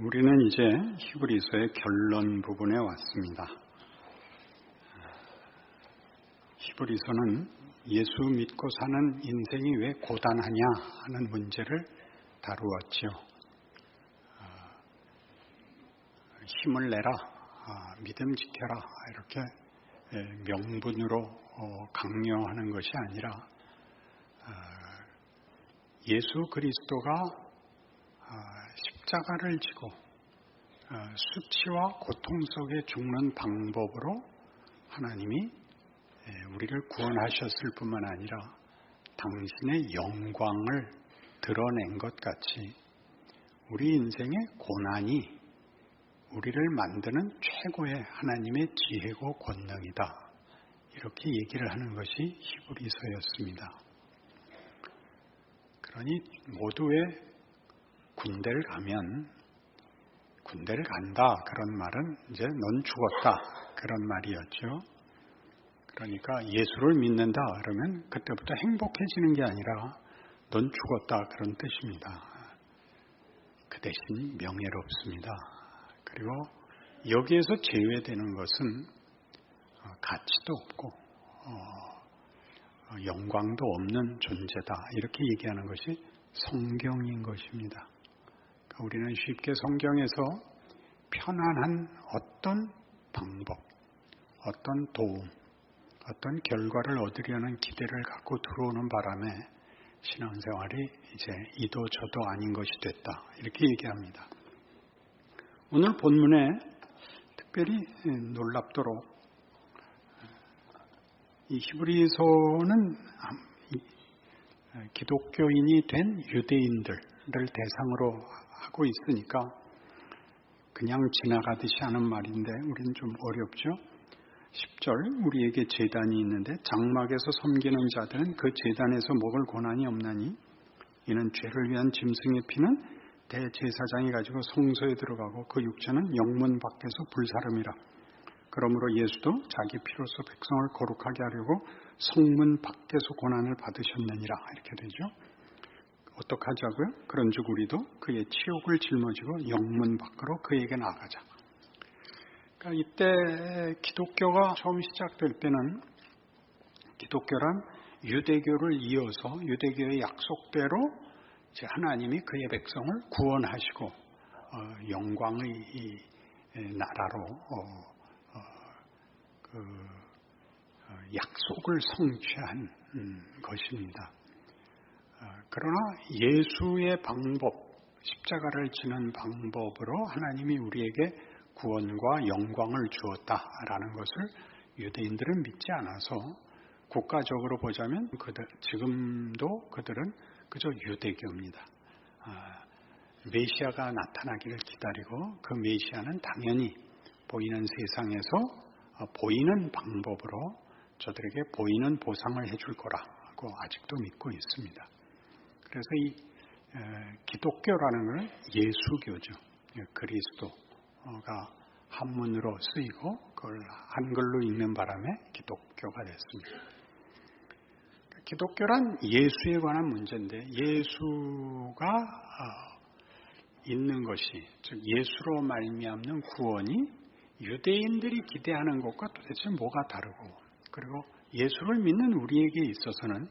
우리는 이제 히브리서의 결론 부분에 왔습니다. 히브리서는 예수 믿고 사는 인생이 왜 고단하냐 하는 문제를 다루었지요. 힘을 내라, 믿음 지켜라 이렇게 명분으로 강요하는 것이 아니라 예수 그리스도가 십자가를 지고 수치와 고통 속에 죽는 방법으로 하나님이 우리를 구원하셨을 뿐만 아니라 당신의 영광을 드러낸 것 같이 우리 인생의 고난이 우리를 만드는 최고의 하나님의 지혜고 권능이다. 이렇게 얘기를 하는 것이 히브리서였습니다. 그러니 모두의 군대를 가면 군대를 간다 그런 말은 이제 넌 죽었다 그런 말이었죠. 그러니까 예수를 믿는다 그러면 그때부터 행복해지는 게 아니라 넌 죽었다 그런 뜻입니다. 그 대신 명예롭습니다. 그리고 여기에서 제외되는 것은 가치도 없고 영광도 없는 존재다 이렇게 얘기하는 것이 성경인 것입니다. 우리는 쉽게 성경에서 편안한 어떤 방법, 어떤 도움, 어떤 결과를 얻으려는 기대를 갖고 들어오는 바람에 신앙생활이 이제 이도 저도 아닌 것이 됐다. 이렇게 얘기합니다. 오늘 본문에 특별히 놀랍도록 이 히브리서는 기독교인이 된 유대인들을 대상으로 하고 있으니까 그냥 지나가듯이 하는 말인데 우리는 좀 어렵죠. 10절 우리에게 제단이 있는데 장막에서 섬기는 자들은 그 제단에서 먹을 고난이 없나니 이는 죄를 위한 짐승의 피는 대제사장이 가지고 성소에 들어가고 그 육체는 영문 밖에서 불사름이라. 그러므로 예수도 자기 피로서 백성을 거룩하게 하려고 성문 밖에서 고난을 받으셨느니라. 이렇게 되죠. 어떻게 하자고요? 그런즉 우리도 그의 치욕을 짊어지고 영문 밖으로 그에게 나아가자. 그러니까 이때 기독교가 처음 시작될 때는 기독교란 유대교를 이어서 유대교의 약속대로 이제 하나님이 그의 백성을 구원하시고 영광의 나라로 약속을 성취한 것입니다. 그러나 예수의 방법, 십자가를 지는 방법으로 하나님이 우리에게 구원과 영광을 주었다라는 것을 유대인들은 믿지 않아서 국가적으로 보자면 지금도 그들은 그저 유대교입니다. 메시아가 나타나기를 기다리고 그 메시아는 당연히 보이는 세상에서 보이는 방법으로 저들에게 보이는 보상을 해줄 거라고 아직도 믿고 있습니다. 그래서 이 기독교라는 건 예수교죠. 그리스도가 한문으로 쓰이고 그걸 한글로 읽는 바람에 기독교가 됐습니다. 기독교란 예수에 관한 문제인데 예수가 있는 것이 즉 예수로 말미암는 구원이 유대인들이 기대하는 것과 도대체 뭐가 다르고 그리고 예수를 믿는 우리에게 있어서는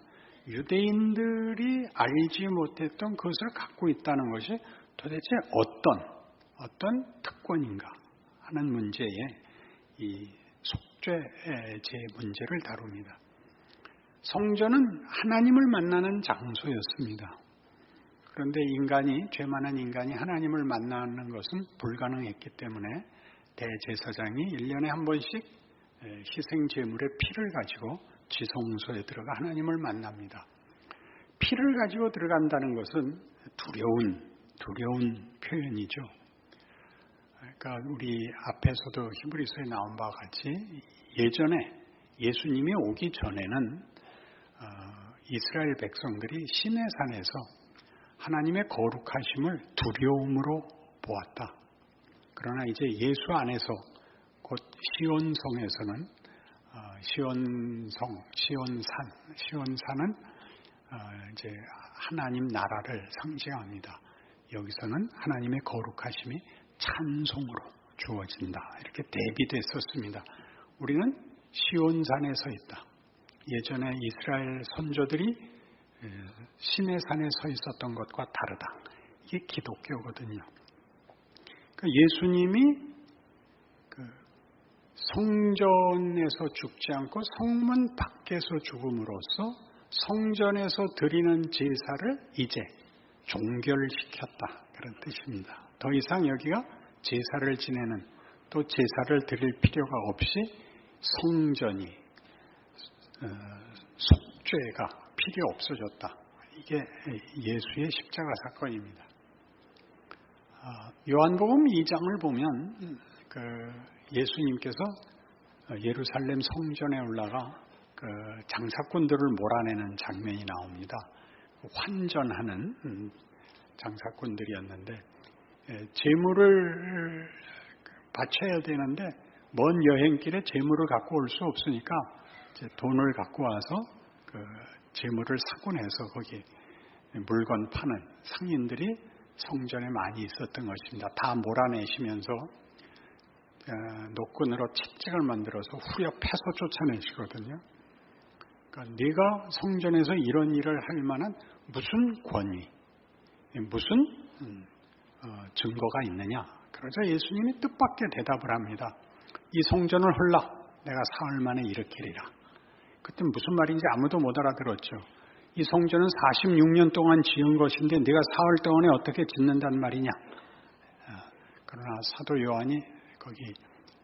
유대인들이 알지 못했던 그것을 갖고 있다는 것이 도대체 어떤 특권인가 하는 문제에 이 속죄제 문제를 다룹니다. 성전은 하나님을 만나는 장소였습니다. 그런데 죄 많은 인간이 하나님을 만나는 것은 불가능했기 때문에 대제사장이 1년에 한 번씩 희생제물의 피를 가지고 지성소에 들어가 하나님을 만납니다. 피를 가지고 들어간다는 것은 두려운 표현이죠. 그러니까 우리 앞에서도 히브리서에 나온 바와 같이 예전에 예수님이 오기 전에는 이스라엘 백성들이 시내산에서 하나님의 거룩하심을 두려움으로 보았다. 그러나 이제 예수 안에서 곧 시온성에서는 시온산은 이제 하나님 나라를 상징합니다. 여기서는 하나님의 거룩하심이 찬송으로 주어진다. 이렇게 대비됐었습니다. 우리는 시온산에 서 있다. 예전에 이스라엘 선조들이 시내산에 서 있었던 것과 다르다. 이게 기독교거든요. 예수님이 성전에서 죽지 않고 성문 밖에서 죽음으로써 성전에서 드리는 제사를 이제 종결시켰다. 그런 뜻입니다. 더 이상 여기가 제사를 지내는 또 제사를 드릴 필요가 없이 성전이 속죄가 필요 없어졌다. 이게 예수의 십자가 사건입니다. 요한복음 2장을 보면 예수님께서 예루살렘 성전에 올라가 장사꾼들을 몰아내는 장면이 나옵니다. 환전하는 장사꾼들이었는데 재물을 바쳐야 되는데 먼 여행길에 재물을 갖고 올 수 없으니까 이제 돈을 갖고 와서 재물을 사고 내서 거기 물건 파는 상인들이 성전에 많이 있었던 것입니다. 다 몰아내시면서 노끈으로 채찍을 만들어서 후려 패서 쫓아내시거든요. 그러니까 네가 성전에서 이런 일을 할 만한 무슨 권위, 무슨 증거가 있느냐. 그러자 예수님이 뜻밖의 대답을 합니다. 이 성전을 헐라 내가 사흘 만에 일으키리라. 그때 무슨 말인지 아무도 못 알아들었죠. 이 성전은 46년 동안 지은 것인데 네가 사흘 동안에 어떻게 짓는단 말이냐. 그러나 사도 요한이 거기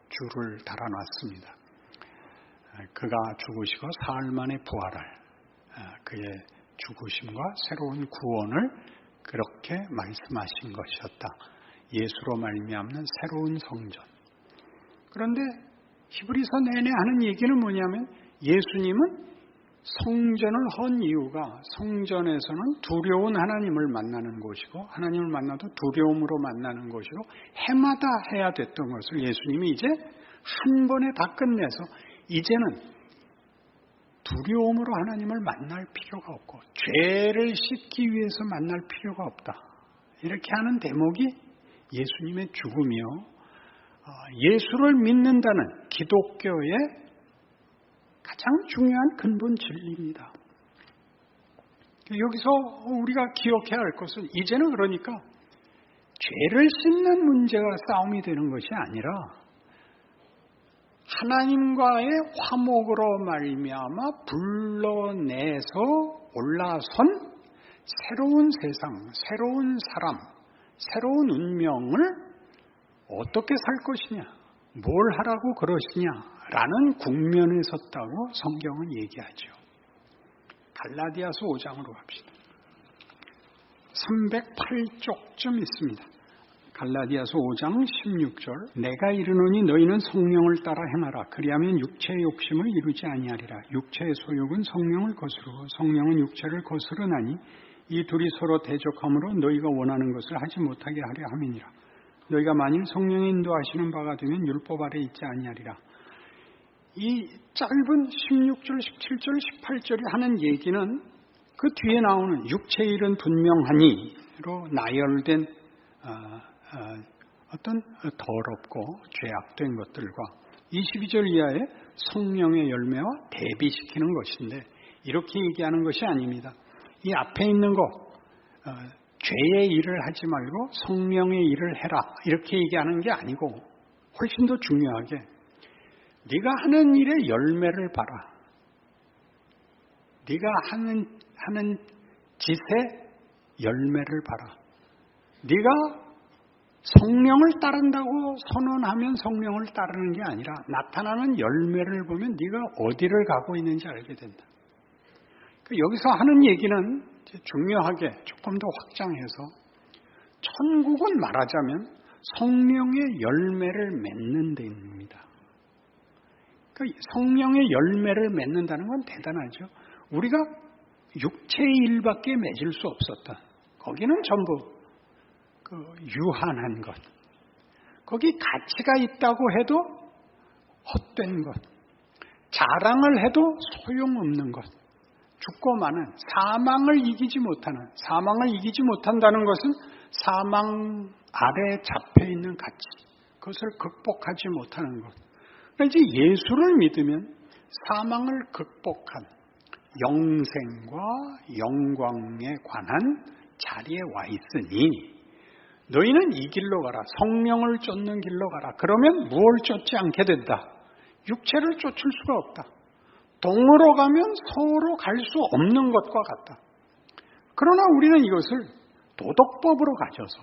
줄을 달아놨습니다. 그가 죽으시고 사흘 만에 부활할 그의 죽으심과 새로운 구원을 그렇게 말씀하신 것이었다. 예수로 말미암는 새로운 성전. 그런데 히브리서 내내 하는 얘기는 뭐냐면 예수님은 성전을 헌 이유가 성전에서는 두려운 하나님을 만나는 곳이고 하나님을 만나도 두려움으로 만나는 곳이고 해마다 해야 됐던 것을 예수님이 이제 한 번에 다 끝내서 이제는 두려움으로 하나님을 만날 필요가 없고 죄를 씻기 위해서 만날 필요가 없다. 이렇게 하는 대목이 예수님의 죽음이요. 예수를 믿는다는 기독교의 가장 중요한 근본 진리입니다. 여기서 우리가 기억해야 할 것은 이제는 그러니까 죄를 씻는 문제가 싸움이 되는 것이 아니라 하나님과의 화목으로 말미암아 불러내서 올라선 새로운 세상, 새로운 사람, 새로운 운명을 어떻게 살 것이냐, 뭘 하라고 그러시냐라는 국면에 섰다고 성경은 얘기하죠. 갈라디아서 5장으로 갑시다. 308쪽쯤 있습니다. 갈라디아서 5장 16절 내가 이르노니 너희는 성령을 따라 행하라. 그리하면 육체의 욕심을 이루지 아니하리라. 육체의 소욕은 성령을 거스르고 성령은 육체를 거스르나니 이 둘이 서로 대적함으로 너희가 원하는 것을 하지 못하게 하려 함이니라. 너희가 만일 성령의 인도하시는 바가 되면 율법 아래 있지 아니하리라. 이 짧은 16절, 17절, 18절이 하는 얘기는 그 뒤에 나오는 육체의 일은 분명하니로 나열된 어떤 더럽고 죄악된 것들과 22절 이하의 성령의 열매와 대비시키는 것인데 이렇게 얘기하는 것이 아닙니다. 이 앞에 있는 거 죄의 일을 하지 말고 성령의 일을 해라 이렇게 얘기하는 게 아니고 훨씬 더 중요하게 네가 하는 일의 열매를 봐라. 네가 하는 짓의 열매를 봐라. 네가 성령을 따른다고 선언하면 성령을 따르는 게 아니라 나타나는 열매를 보면 네가 어디를 가고 있는지 알게 된다. 여기서 하는 얘기는 중요하게 조금 더 확장해서 천국은 말하자면 성령의 열매를 맺는 데입니다. 성령의 열매를 맺는다는 건 대단하죠. 우리가 육체의 일밖에 맺을 수 없었다. 거기는 전부 유한한 것, 거기 가치가 있다고 해도 헛된 것, 자랑을 해도 소용없는 것, 죽고 마는 사망을 이기지 못하는, 사망을 이기지 못한다는 것은 사망 아래 잡혀 있는 가치, 그것을 극복하지 못하는 것. 그러니까 이제 예수를 믿으면 사망을 극복한 영생과 영광에 관한 자리에 와 있으니 너희는 이 길로 가라. 성령을 쫓는 길로 가라. 그러면 무엇을 쫓지 않게 된다. 육체를 쫓을 수가 없다. 동으로 가면 서로 갈 수 없는 것과 같다. 그러나 우리는 이것을 도덕법으로 가져서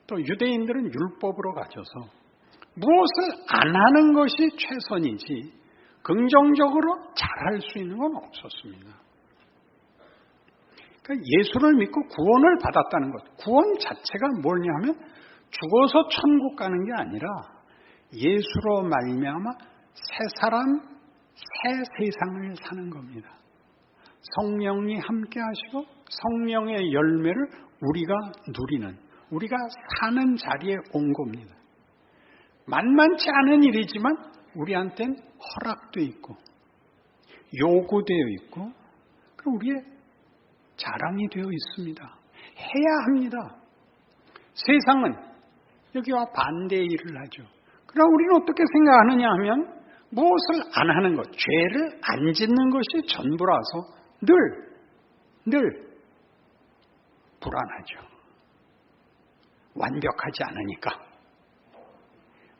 또 유대인들은 율법으로 가져서 무엇을 안 하는 것이 최선이지 긍정적으로 잘할 수 있는 건 없었습니다. 그러니까 예수를 믿고 구원을 받았다는 것, 구원 자체가 뭐냐 하면 죽어서 천국 가는 게 아니라 예수로 말미암아 새 사람, 새 세상을 사는 겁니다. 성령이 함께 하시고 성령의 열매를 우리가 누리는, 우리가 사는 자리에 온 겁니다. 만만치 않은 일이지만 우리한테는 허락되어 있고 요구되어 있고 그리고 우리의 자랑이 되어 있습니다. 해야 합니다. 세상은 여기와 반대의 일을 하죠. 그러나 우리는 어떻게 생각하느냐 하면 무엇을 안 하는 것, 죄를 안 짓는 것이 전부라서 늘 불안하죠. 완벽하지 않으니까.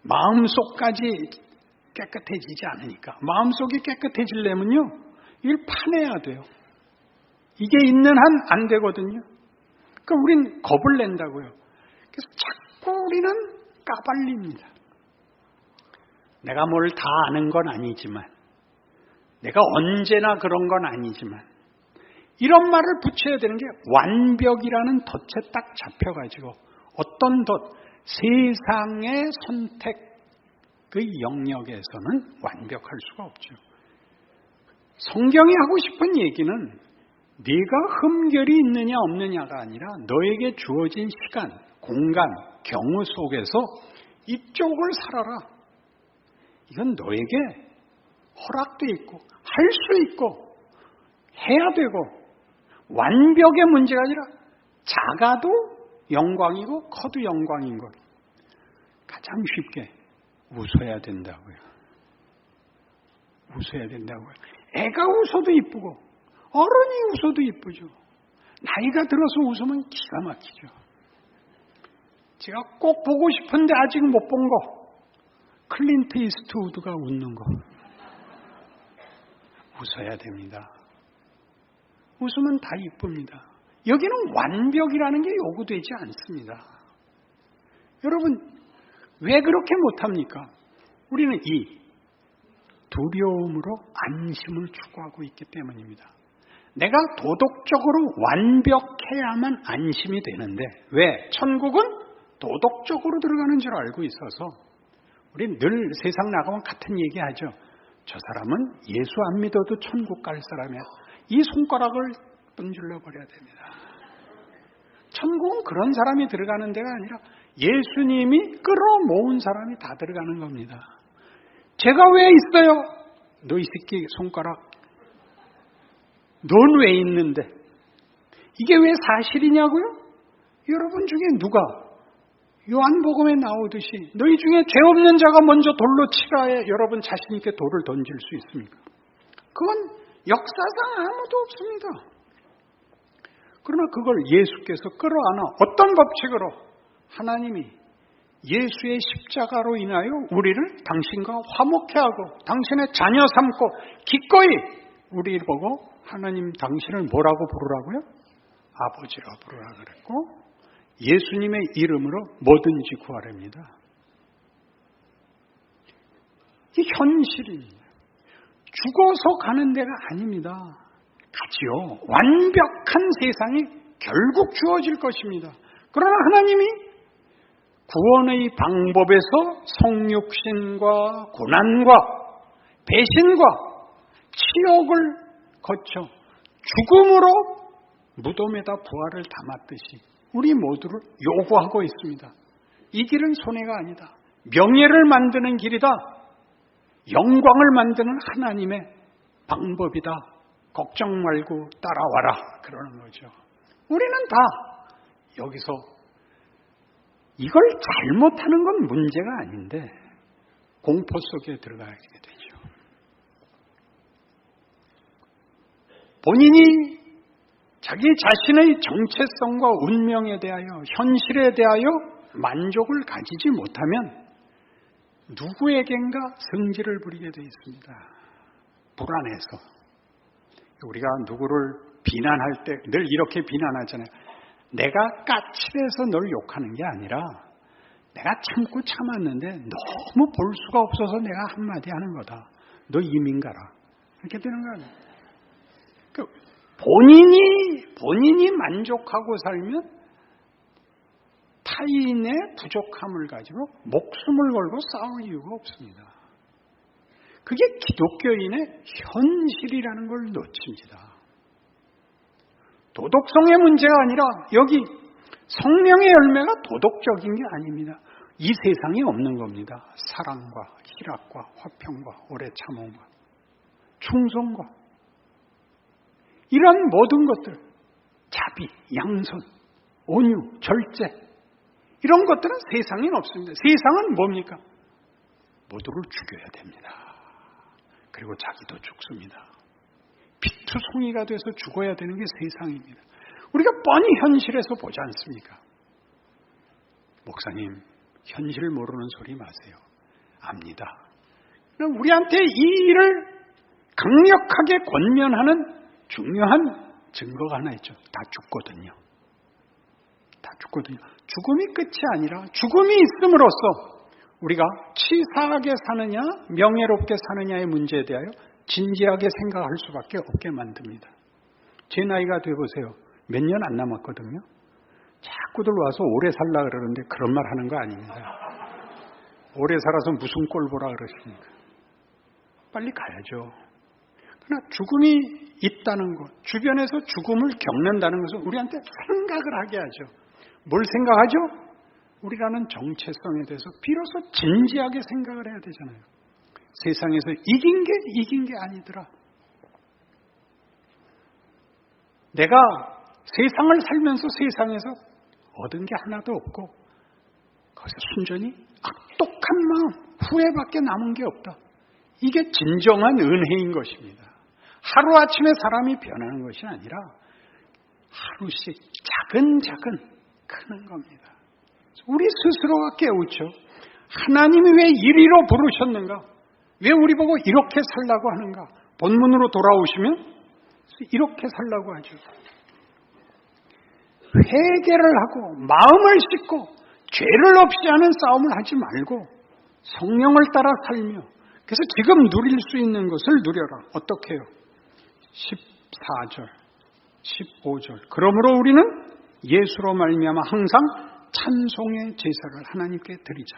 마음속까지 깨끗해지지 않으니까. 마음속이 깨끗해지려면요, 이걸 파내야 돼요. 이게 있는 한 안 되거든요. 그러니까 우린 겁을 낸다고요. 그래서 자꾸 우리는 까발립니다. 내가 뭘 다 아는 건 아니지만, 내가 언제나 그런 건 아니지만, 이런 말을 붙여야 되는 게 완벽이라는 덫에 딱 잡혀가지고 어떤 덫, 세상의 선택 그 영역에서는 완벽할 수가 없죠. 성경이 하고 싶은 얘기는 네가 흠결이 있느냐 없느냐가 아니라 너에게 주어진 시간, 공간, 경우 속에서 이쪽을 살아라. 이건 너에게 허락돼 있고 할 수 있고 해야 되고 완벽의 문제가 아니라 작아도 영광이고 커도 영광인 것. 가장 쉽게 웃어야 된다고요. 웃어야 된다고요. 애가 웃어도 이쁘고 어른이 웃어도 이쁘죠. 나이가 들어서 웃으면 기가 막히죠. 제가 꼭 보고 싶은데 아직 못 본 거. 클린트 이스트우드가 웃는 거. 웃어야 됩니다. 웃으면 다 이쁩니다. 여기는 완벽이라는 게 요구되지 않습니다. 여러분, 왜 그렇게 못합니까? 우리는 이 두려움으로 안심을 추구하고 있기 때문입니다. 내가 도덕적으로 완벽해야만 안심이 되는데 왜? 천국은 도덕적으로 들어가는 줄 알고 있어서 우리는 늘 세상 나가면 같은 얘기하죠. 저 사람은 예수 안 믿어도 천국 갈 사람이야. 이 손가락을 분질러 버려야 됩니다. 천국은 그런 사람이 들어가는 데가 아니라 예수님이 끌어모은 사람이 다 들어가는 겁니다. 제가 왜 있어요? 너 이 새끼 손가락. 넌 왜 있는데? 이게 왜 사실이냐고요? 여러분 중에 누가 요한복음에 나오듯이 너희 중에 죄 없는 자가 먼저 돌로 치라에 여러분 자신 있게 돌을 던질 수 있습니까? 그건 역사상 아무도 없습니다. 그러나 그걸 예수께서 끌어안아 어떤 법칙으로 하나님이 예수의 십자가로 인하여 우리를 당신과 화목케 하고 당신의 자녀 삼고 기꺼이 우리를 보고 하나님 당신을 뭐라고 부르라고요? 아버지라 부르라 그랬고 예수님의 이름으로 뭐든지 구하랍니다. 이게 현실입니다. 죽어서 가는 데가 아닙니다. 가지요. 완벽한 세상이 결국 주어질 것입니다. 그러나 하나님이 구원의 방법에서 성육신과 고난과 배신과 치욕을 거쳐 죽음으로 무덤에다 부활을 담았듯이 우리 모두를 요구하고 있습니다. 이 길은 손해가 아니다. 명예를 만드는 길이다. 영광을 만드는 하나님의 방법이다. 걱정 말고 따라와라. 그러는 거죠. 우리는 다 여기서 이걸 잘못하는 건 문제가 아닌데 공포 속에 들어가게 되죠. 본인이 자기 자신의 정체성과 운명에 대하여, 현실에 대하여 만족을 가지지 못하면 누구에겐가 성질을 부리게 되어 있습니다. 불안해서. 우리가 누구를 비난할 때 늘 이렇게 비난하잖아요. 내가 까칠해서 널 욕하는 게 아니라 내가 참고 참았는데 너무 볼 수가 없어서 내가 한마디 하는 거다. 너 이민 가라. 이렇게 되는 거예요. 본인이 만족하고 살면 타인의 부족함을 가지고 목숨을 걸고 싸울 이유가 없습니다. 그게 기독교인의 현실이라는 걸 놓칩니다. 도덕성의 문제가 아니라 여기 성령의 열매가 도덕적인 게 아닙니다. 이 세상에 없는 겁니다. 사랑과 희락과 화평과 오래 참음과 충성과 이런 모든 것들, 자비, 양선, 온유, 절제 이런 것들은 세상엔 없습니다. 세상은 뭡니까? 모두를 죽여야 됩니다. 그리고 자기도 죽습니다. 피투성이가 돼서 죽어야 되는 게 세상입니다. 우리가 뻔히 현실에서 보지 않습니까? 목사님, 현실 모르는 소리 마세요. 압니다. 우리한테 이 일을 강력하게 권면하는 중요한 증거가 하나 있죠. 다 죽거든요. 다 죽거든요. 죽음이 끝이 아니라 죽음이 있음으로써 우리가 치사하게 사느냐 명예롭게 사느냐의 문제에 대하여 진지하게 생각할 수밖에 없게 만듭니다. 제 나이가 돼보세요. 몇 년 안 남았거든요. 자꾸들 와서 오래 살라 그러는데 그런 말 하는 거 아닙니다. 오래 살아서 무슨 꼴 보라 그러십니까? 빨리 가야죠. 그러나 죽음이 있다는 것, 주변에서 죽음을 겪는다는 것은 우리한테 생각을 하게 하죠. 뭘 생각하죠? 우리라는 정체성에 대해서 비로소 진지하게 생각을 해야 되잖아요. 세상에서 이긴 게 아니더라. 내가 세상을 살면서 세상에서 얻은 게 하나도 없고 거기서 순전히 악독한 마음, 후회밖에 남은 게 없다. 이게 진정한 은혜인 것입니다. 하루아침에 사람이 변하는 것이 아니라 하루씩 차근차근 크는 겁니다. 우리 스스로가 깨우쳐. 하나님이 왜 이리로 부르셨는가? 왜 우리 보고 이렇게 살라고 하는가? 본문으로 돌아오시면 이렇게 살라고 하죠. 회개를 하고 마음을 씻고 죄를 없이 하는 싸움을 하지 말고 성령을 따라 살며 그래서 지금 누릴 수 있는 것을 누려라. 어떻게 해요? 14절, 15절. 그러므로 우리는 예수로 말미암아 항상 찬송의 제사를 하나님께 드리자.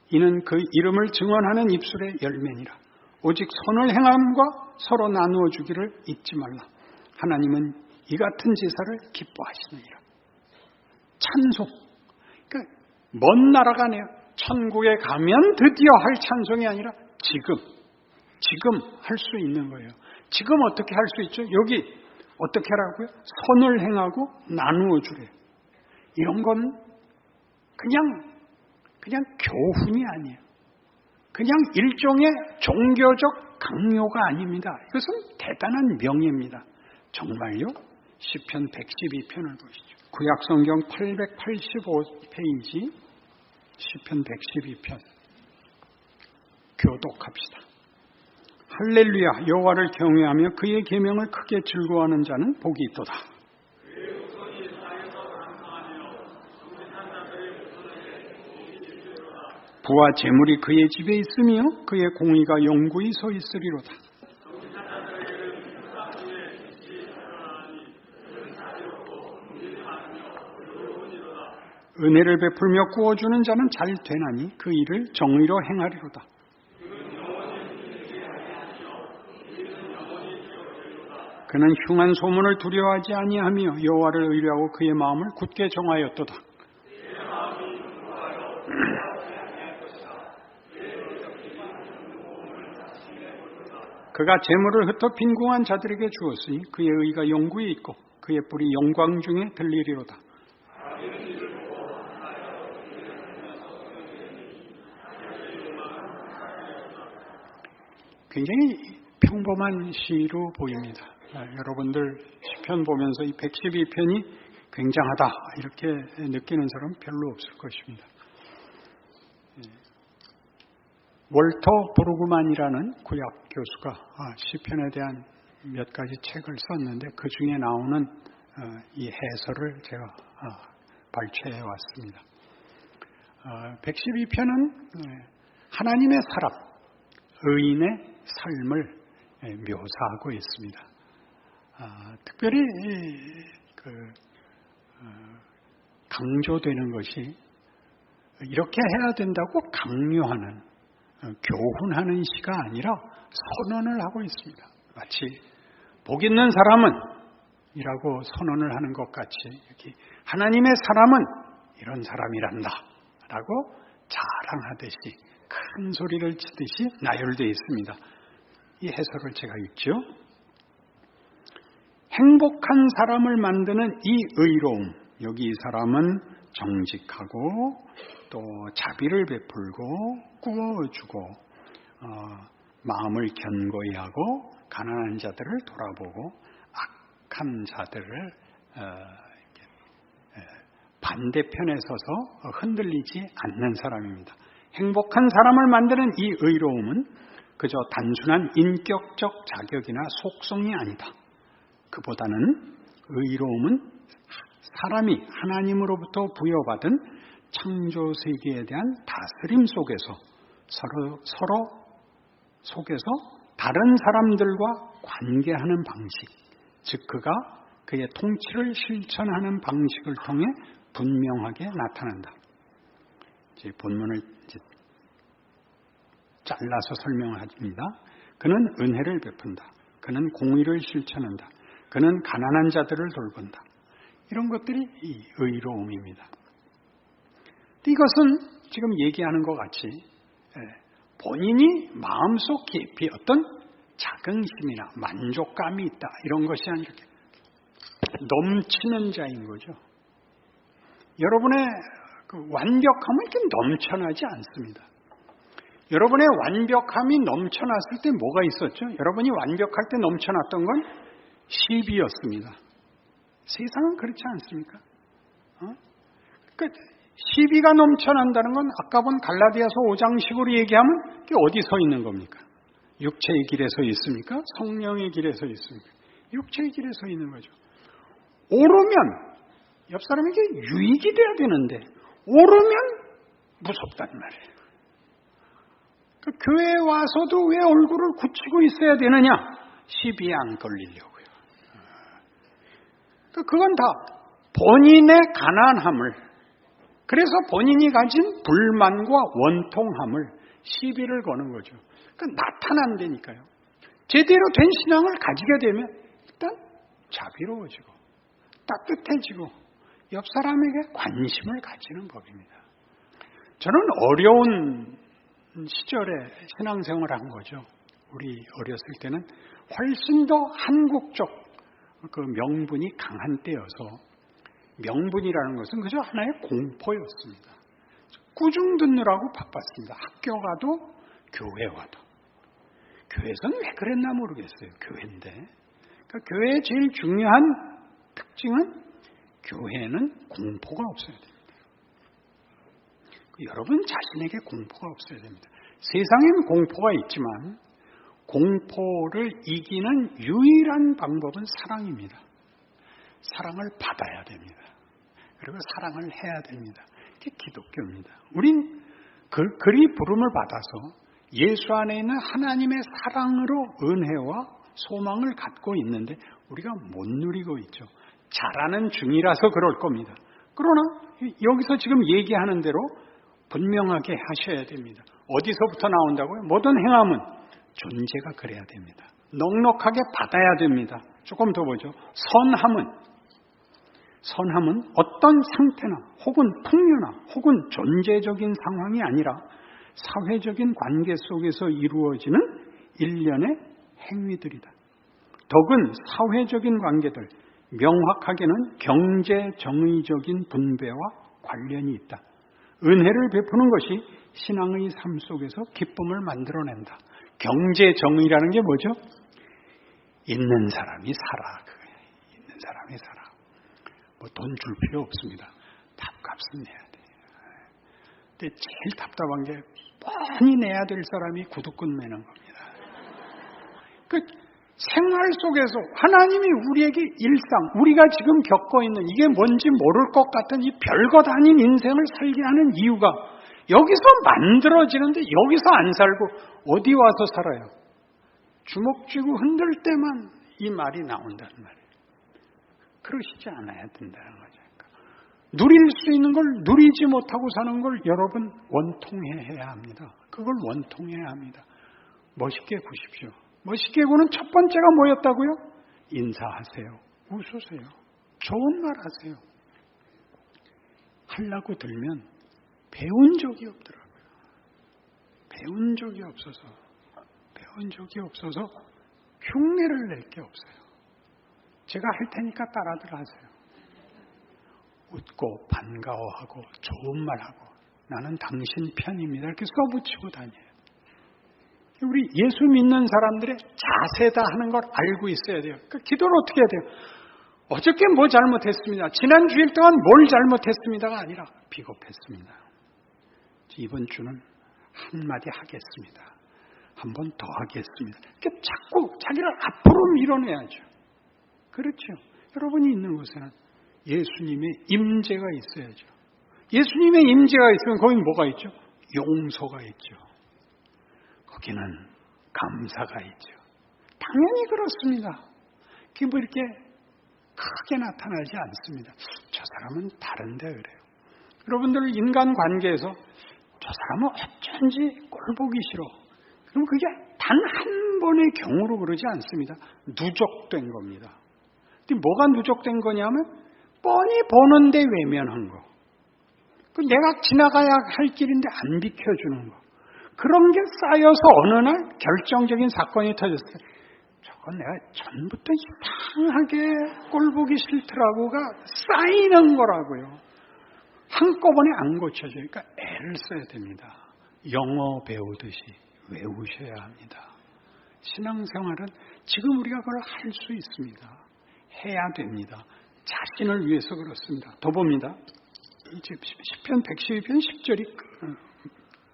이는 그 이름을 증언하는 입술의 열매니라. 오직 선을 행함과 서로 나누어 주기를 잊지 말라. 하나님은 이 같은 제사를 기뻐하시느니라. 찬송. 그러니까 먼 나라가 아니에요. 천국에 가면 드디어 할 찬송이 아니라 지금 할 수 있는 거예요. 지금 어떻게 할 수 있죠? 여기 어떻게 하라고요? 선을 행하고 나누어 주래요. 이런 건 그냥 교훈이 아니에요. 그냥 일종의 종교적 강요가 아닙니다. 이것은 대단한 명예입니다. 정말요? 시편 112편을 보시죠. 구약성경 885페이지 시편 112편 교독합시다. 할렐루야 여호와를 경외하며 그의 계명을 크게 즐거워하는 자는 복이 있도다. 부와 재물이 그의 집에 있으며 그의 공의가 영구히 서 있으리로다. 은혜를 베풀며 구워주는 자는 잘 되나니 그 일을 정의로 행하리로다. 그는 흉한 소문을 두려워하지 아니하며 여호와를 의뢰하고 그의 마음을 굳게 정하였도다. 그가 재물을 흩어 빈궁한 자들에게 주었으니 그의 의가 영구히 있고 그의 뿔이 영광 중에 들리리로다. 굉장히 평범한 시로 보입니다. 여러분들 시편 보면서 이 112편이 굉장하다 이렇게 느끼는 사람은 별로 없을 것입니다. 월터 브루그만이라는 구약 교수가 시편에 대한 몇 가지 책을 썼는데 그 중에 나오는 이 해설을 제가 발췌해 왔습니다. 112편은 하나님의 사람, 의인의 삶을 묘사하고 있습니다. 특별히 강조되는 것이 이렇게 해야 된다고 강요하는, 교훈하는 시가 아니라 선언을 하고 있습니다. 마치 복 있는 사람은 이라고 선언을 하는 것 같이 여기 하나님의 사람은 이런 사람이란다 라고 자랑하듯이 큰 소리를 치듯이 나열되어 있습니다. 이 해설을 제가 읽죠. 행복한 사람을 만드는 이 의로움, 여기 이 사람은 정직하고 또 자비를 베풀고 꾸어주고 마음을 견고히 하고 가난한 자들을 돌아보고 악한 자들을 반대편에 서서 흔들리지 않는 사람입니다. 행복한 사람을 만드는 이 의로움은 그저 단순한 인격적 자격이나 속성이 아니다. 그보다는 의로움은 사람이 하나님으로부터 부여받은 창조 세계에 대한 다스림 속에서 서로 속에서 다른 사람들과 관계하는 방식, 즉 그가 그의 통치를 실천하는 방식을 통해 분명하게 나타난다. 이제 본문을 잘라서 설명을 합니다. 그는 은혜를 베푼다. 그는 공의를 실천한다. 그는 가난한 자들을 돌본다. 이런 것들이 이 의로움입니다. 이것은 지금 얘기하는 것 같이 본인이 마음속 깊이 어떤 자긍심이나 만족감이 있다 이런 것이 아니라 넘치는 자인 거죠. 여러분의 그 완벽함은 이렇게 넘쳐나지 않습니다. 여러분의 완벽함이 넘쳐났을 때 뭐가 있었죠? 여러분이 완벽할 때 넘쳐났던 건 시비였습니다. 세상은 그렇지 않습니까? 그러니까 시비가 넘쳐난다는 건 아까 본 갈라디아서 5장식으로 얘기하면 그게 어디 서 있는 겁니까? 육체의 길에 서 있습니까? 성령의 길에 서 있습니까? 육체의 길에 서 있는 거죠. 오르면 옆 사람에게 유익이 돼야 되는데 오르면 무섭단 말이에요. 그 교회에 와서도 왜 얼굴을 굳히고 있어야 되느냐? 시비에 안 걸리려고요. 그건 다 본인의 가난함을, 그래서 본인이 가진 불만과 원통함을 시비를 거는 거죠. 그러니까 나타난다니까요. 제대로 된 신앙을 가지게 되면 일단 자비로워지고 따뜻해지고 옆 사람에게 관심을 가지는 법입니다. 저는 어려운 시절에 신앙생활을 한 거죠. 우리 어렸을 때는 훨씬 더 한국적 그 명분이 강한 때여서 명분이라는 것은 그저 하나의 공포였습니다. 꾸중 듣느라고 바빴습니다. 학교 가도 교회 와도. 교회에서는 왜 그랬나 모르겠어요. 교회인데. 그러니까 교회의 제일 중요한 특징은 교회에는 공포가 없어야 됩니다. 여러분 자신에게 공포가 없어야 됩니다. 세상에는 공포가 있지만 공포를 이기는 유일한 방법은 사랑입니다. 사랑을 받아야 됩니다. 그리고 사랑을 해야 됩니다. 그게 기독교입니다. 우린 그리 부름을 받아서 예수 안에 있는 하나님의 사랑으로 은혜와 소망을 갖고 있는데 우리가 못 누리고 있죠. 잘하는 중이라서 그럴 겁니다. 그러나 여기서 지금 얘기하는 대로 분명하게 하셔야 됩니다. 어디서부터 나온다고요? 모든 행함은 존재가 그래야 됩니다. 넉넉하게 받아야 됩니다. 조금 더 보죠. 선함은 어떤 상태나 혹은 풍요나 혹은 존재적인 상황이 아니라 사회적인 관계 속에서 이루어지는 일련의 행위들이다. 덕은 사회적인 관계들, 명확하게는 경제 정의적인 분배와 관련이 있다. 은혜를 베푸는 것이 신앙의 삶 속에서 기쁨을 만들어낸다. 경제 정의라는 게 뭐죠? 있는 사람이 살아. 그거예요. 있는 사람이 살아. 뭐 돈 줄 필요 없습니다. 밥값은 내야 돼. 근데 제일 답답한 게 뻔히 내야 될 사람이 구두끈 매는 겁니다. 그 생활 속에서 하나님이 우리에게 일상, 우리가 지금 겪고 있는 이게 뭔지 모를 것 같은 이 별것 아닌 인생을 살게 하는 이유가 여기서 만들어지는데 여기서 안 살고 어디 와서 살아요? 주먹 쥐고 흔들 때만 이 말이 나온다는 말이에요. 그러시지 않아야 된다는 거죠. 누릴 수 있는 걸 누리지 못하고 사는 걸 여러분 원통해야 합니다. 그걸 원통해야 합니다. 멋있게 구십시오. 멋있게 구는 첫 번째가 뭐였다고요? 인사하세요. 웃으세요. 좋은 말 하세요. 하려고 들면 배운 적이 없더라고요. 배운 적이 없어서 흉내를 낼 게 없어요. 제가 할 테니까 따라들 하세요. 웃고 반가워하고 좋은 말하고 나는 당신 편입니다. 이렇게 써붙이고 다녀요. 우리 예수 믿는 사람들의 자세다 하는 걸 알고 있어야 돼요. 그러니까 기도를 어떻게 해야 돼요? 어저께 뭐 잘못했습니다. 지난 주일 동안 뭘 잘못했습니다가 아니라 비겁했습니다. 이번 주는 한마디 하겠습니다. 한 번 더 하겠습니다. 이렇게 자꾸 자기를 앞으로 밀어내야죠. 그렇죠. 여러분이 있는 곳에는 예수님의 임재가 있어야죠. 예수님의 임재가 있으면 거기 뭐가 있죠? 용서가 있죠. 거기는 감사가 있죠. 당연히 그렇습니다. 그게 뭐 이렇게 크게 나타나지 않습니다. 저 사람은 다른데 그래요. 여러분들 인간 관계에서 저 사람은 어쩐지 꼴 보기 싫어. 그럼 그게 단 한 번의 경우로 그러지 않습니다. 누적된 겁니다. 근데 뭐가 누적된 거냐면 뻔히 보는데 외면한 거. 내가 지나가야 할 길인데 안 비켜주는 거. 그런 게 쌓여서 어느 날 결정적인 사건이 터졌어요. 저건 내가 전부터 이상하게 꼴보기 싫더라고가 쌓이는 거라고요. 한꺼번에 안 고쳐져요. 그러니까 애를 써야 됩니다. 영어 배우듯이 외우셔야 합니다. 신앙생활은 지금 우리가 그걸 할 수 있습니다. 해야 됩니다. 자신을 위해서 그렇습니다. 더 봅니다. 시편 112편 10절이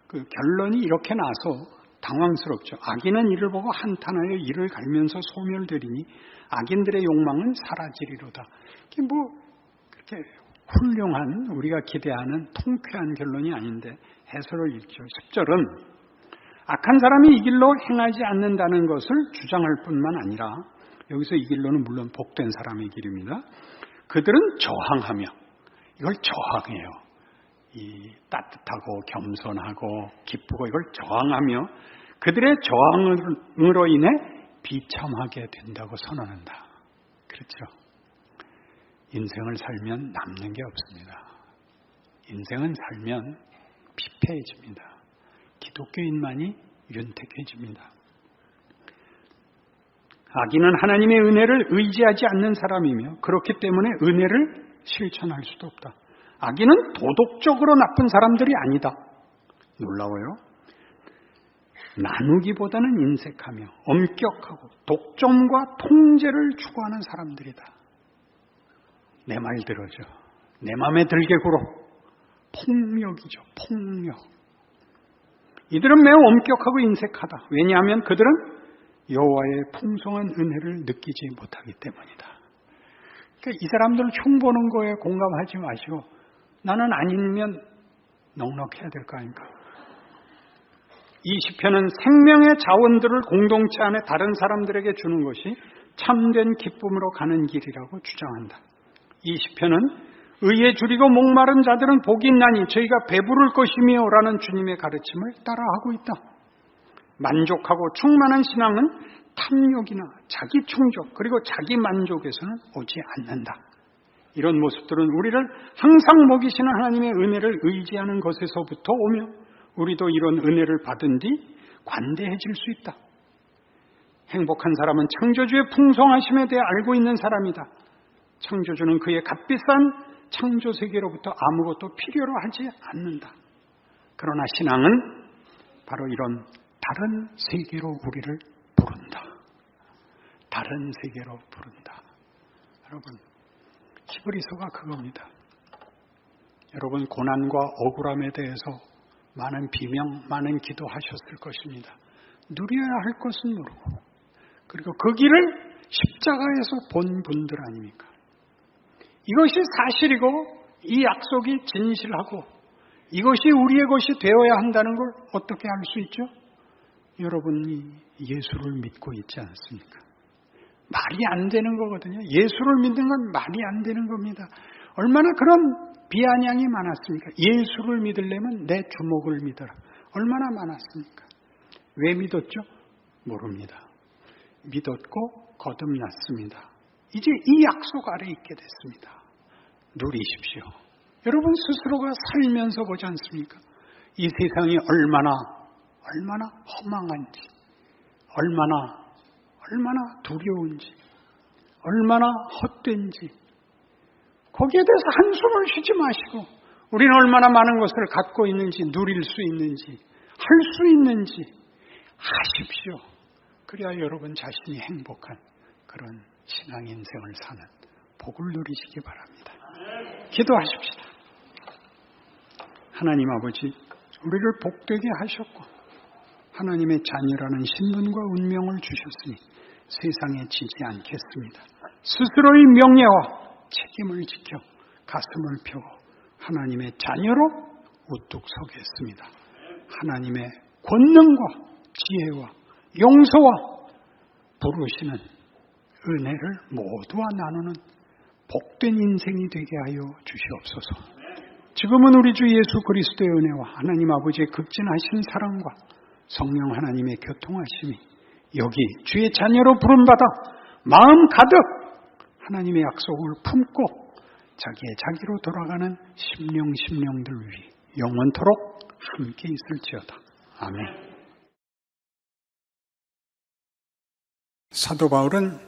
그 결론이 이렇게 나서 당황스럽죠. 악인은 이를 보고 한탄하여 이를 갈면서 소멸되리니 악인들의 욕망은 사라지리로다. 이게 뭐 그렇게 훌륭한 우리가 기대하는 통쾌한 결론이 아닌데 해설을 읽죠. 10절은 악한 사람이 이 길로 행하지 않는다는 것을 주장할 뿐만 아니라 여기서 이 길로는 물론 복된 사람의 길입니다. 그들은 저항하며 이걸 저항해요. 이 따뜻하고 겸손하고 기쁘고 이걸 저항하며 그들의 저항으로 인해 비참하게 된다고 선언한다. 그렇죠. 인생을 살면 남는 게 없습니다. 인생은 살면 피폐해집니다. 기독교인만이 윤택해집니다. 악인은 하나님의 은혜를 의지하지 않는 사람이며 그렇기 때문에 은혜를 실천할 수도 없다. 악인은 도덕적으로 나쁜 사람들이 아니다. 놀라워요. 나누기보다는 인색하며 엄격하고 독점과 통제를 추구하는 사람들이다. 내 말 들어줘. 내 마음에 들게 굴어. 폭력이죠. 폭력. 이들은 매우 엄격하고 인색하다. 왜냐하면 그들은 여호와의 풍성한 은혜를 느끼지 못하기 때문이다. 그러니까 이 사람들 흉보는 거에 공감하지 마시고 나는 아니면 넉넉해야 될 거 아닙니까? 이 시편은 생명의 자원들을 공동체 안에 다른 사람들에게 주는 것이 참된 기쁨으로 가는 길이라고 주장한다. 이 시편은 의에 줄이고 목마른 자들은 복이 있나니 저희가 배부를 것이며 라는 주님의 가르침을 따라하고 있다. 만족하고 충만한 신앙은 탐욕이나 자기 충족 그리고 자기 만족에서는 오지 않는다. 이런 모습들은 우리를 항상 먹이시는 하나님의 은혜를 의지하는 것에서부터 오며 우리도 이런 은혜를 받은 뒤 관대해질 수 있다. 행복한 사람은 창조주의 풍성하심에 대해 알고 있는 사람이다. 창조주는 그의 값비싼 창조세계로부터 아무것도 필요로 하지 않는다. 그러나 신앙은 바로 이런 다른 세계로 우리를 부른다. 다른 세계로 부른다. 여러분, 히브리서가 그겁니다. 여러분, 고난과 억울함에 대해서 많은 비명, 많은 기도하셨을 것입니다. 누려야 할 것은 누르고, 그리고 그 길을 십자가에서 본 분들 아닙니까? 이것이 사실이고 이 약속이 진실하고 이것이 우리의 것이 되어야 한다는 걸 어떻게 알 수 있죠? 여러분이 예수를 믿고 있지 않습니까? 말이 안 되는 거거든요. 예수를 믿는 건 말이 안 되는 겁니다. 얼마나 그런 비아냥이 많았습니까? 예수를 믿으려면 내 주먹을 믿어라. 얼마나 많았습니까? 왜 믿었죠? 모릅니다. 믿었고 거듭났습니다. 이제 이 약속 아래 있게 됐습니다. 누리십시오. 여러분 스스로가 살면서 보지 않습니까? 이 세상이 얼마나 허망한지, 얼마나 두려운지, 얼마나 헛된지, 거기에 대해서 한숨을 쉬지 마시고 우리는 얼마나 많은 것을 갖고 있는지, 누릴 수 있는지, 할 수 있는지 아십시오. 그래야 여러분 자신이 행복한 그런 신앙 인생을 사는 복을 누리시기 바랍니다. 기도하십시다. 하나님 아버지, 우리를 복되게 하셨고 하나님의 자녀라는 신분과 운명을 주셨으니 세상에 지지 않겠습니다. 스스로의 명예와 책임을 지켜 가슴을 펴고 하나님의 자녀로 우뚝 서겠습니다. 하나님의 권능과 지혜와 용서와 부르시는 은혜를 모두와 나누는 복된 인생이 되게 하여 주시옵소서. 지금은 우리 주 예수 그리스도의 은혜와 하나님 아버지의 극진하신 사랑과 성령 하나님의 교통하심이 여기 주의 자녀로 부름받아 마음 가득 하나님의 약속을 품고 자기로 돌아가는 심령들 위해 영원토록 함께 있을지어다. 아멘. 사도 바울은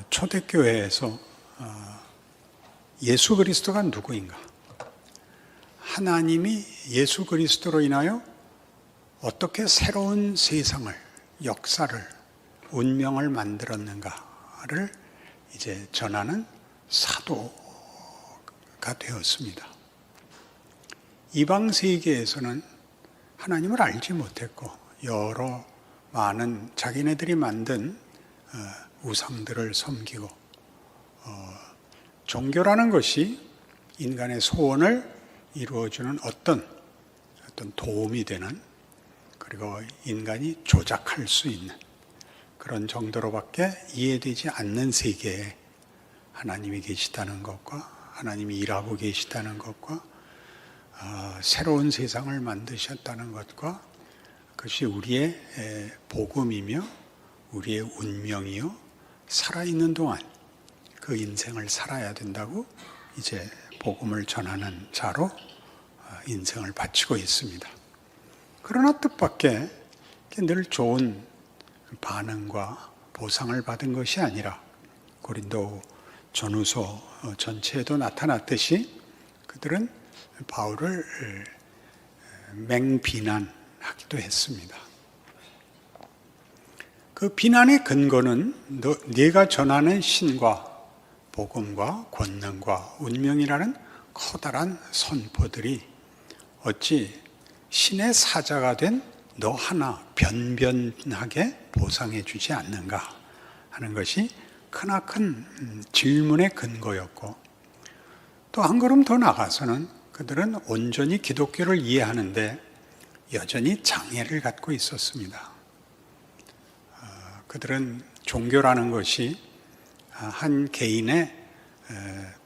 초대교회에서 예수 그리스도가 누구인가? 하나님이 예수 그리스도로 인하여 어떻게 새로운 세상을, 역사를, 운명을 만들었는가를 이제 전하는 사도가 되었습니다. 이방 세계에서는 하나님을 알지 못했고 여러 많은 자기네들이 만든 우상들을 섬기고 종교라는 것이 인간의 소원을 이루어주는 어떤 도움이 되는, 그리고 인간이 조작할 수 있는 그런 정도로밖에 이해되지 않는 세계에 하나님이 계시다는 것과 하나님이 일하고 계시다는 것과 새로운 세상을 만드셨다는 것과 그것이 우리의 복음이며 우리의 운명이요 살아있는 동안 그 인생을 살아야 된다고 이제 복음을 전하는 자로 인생을 바치고 있습니다. 그러나 뜻밖의 늘 좋은 반응과 보상을 받은 것이 아니라 고린도 전후서 전체에도 나타났듯이 그들은 바울을 맹비난하기도 했습니다. 그 비난의 근거는 네가 전하는 신과 복음과 권능과 운명이라는 커다란 선포들이 어찌 신의 사자가 된 너 하나 변변하게 보상해 주지 않는가 하는 것이 크나큰 질문의 근거였고, 또 한 걸음 더 나가서는 그들은 온전히 기독교를 이해하는데 여전히 장애를 갖고 있었습니다. 그들은 종교라는 것이 한 개인의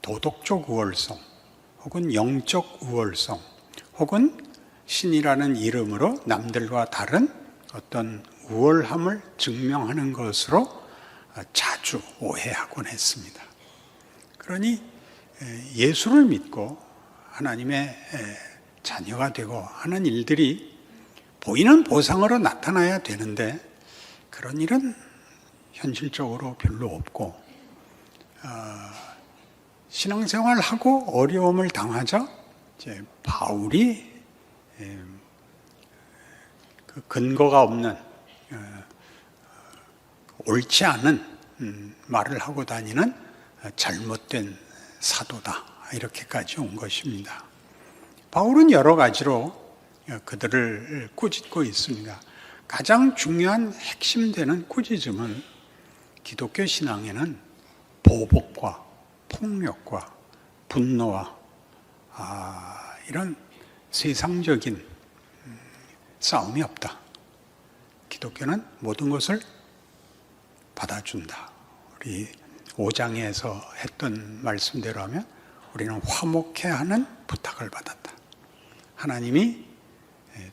도덕적 우월성 혹은 영적 우월성 혹은 신이라는 이름으로 남들과 다른 어떤 우월함을 증명하는 것으로 자주 오해하곤 했습니다. 그러니 예수를 믿고 하나님의 자녀가 되고 하는 일들이 보이는 보상으로 나타나야 되는데 그런 일은 현실적으로 별로 없고, 신앙생활하고 어려움을 당하자 이제 바울이 그 근거가 없는 옳지 않은 말을 하고 다니는 잘못된 사도다. 이렇게까지 온 것입니다. 바울은 여러 가지로 그들을 꾸짖고 있습니다. 가장 중요한 핵심되는 꾸짖음은 기독교 신앙에는 보복과 폭력과 분노와 이런 세상적인 싸움이 없다. 기독교는 모든 것을 받아준다. 우리 5장에서 했던 말씀대로 하면 우리는 화목해야 하는 부탁을 받았다. 하나님이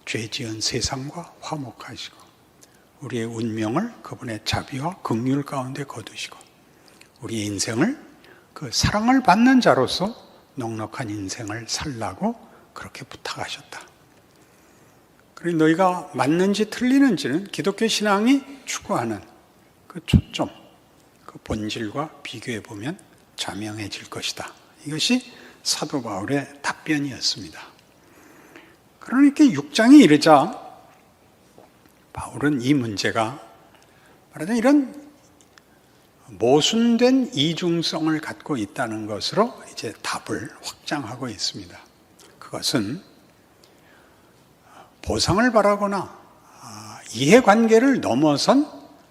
죄 지은 세상과 화목하시고 우리의 운명을 그분의 자비와 긍휼 가운데 거두시고 우리의 인생을 그 사랑을 받는 자로서 넉넉한 인생을 살라고 그렇게 부탁하셨다. 그리고 너희가 맞는지 틀리는지는 기독교 신앙이 추구하는 그 초점, 그 본질과 비교해 보면 자명해질 것이다. 이것이 사도 바울의 답변이었습니다. 그러니까 6장에 이르자 바울은 이 문제가 말하자면 이런 모순된 이중성을 갖고 있다는 것으로 이제 답을 확장하고 있습니다. 그것은 보상을 바라거나 이해관계를 넘어선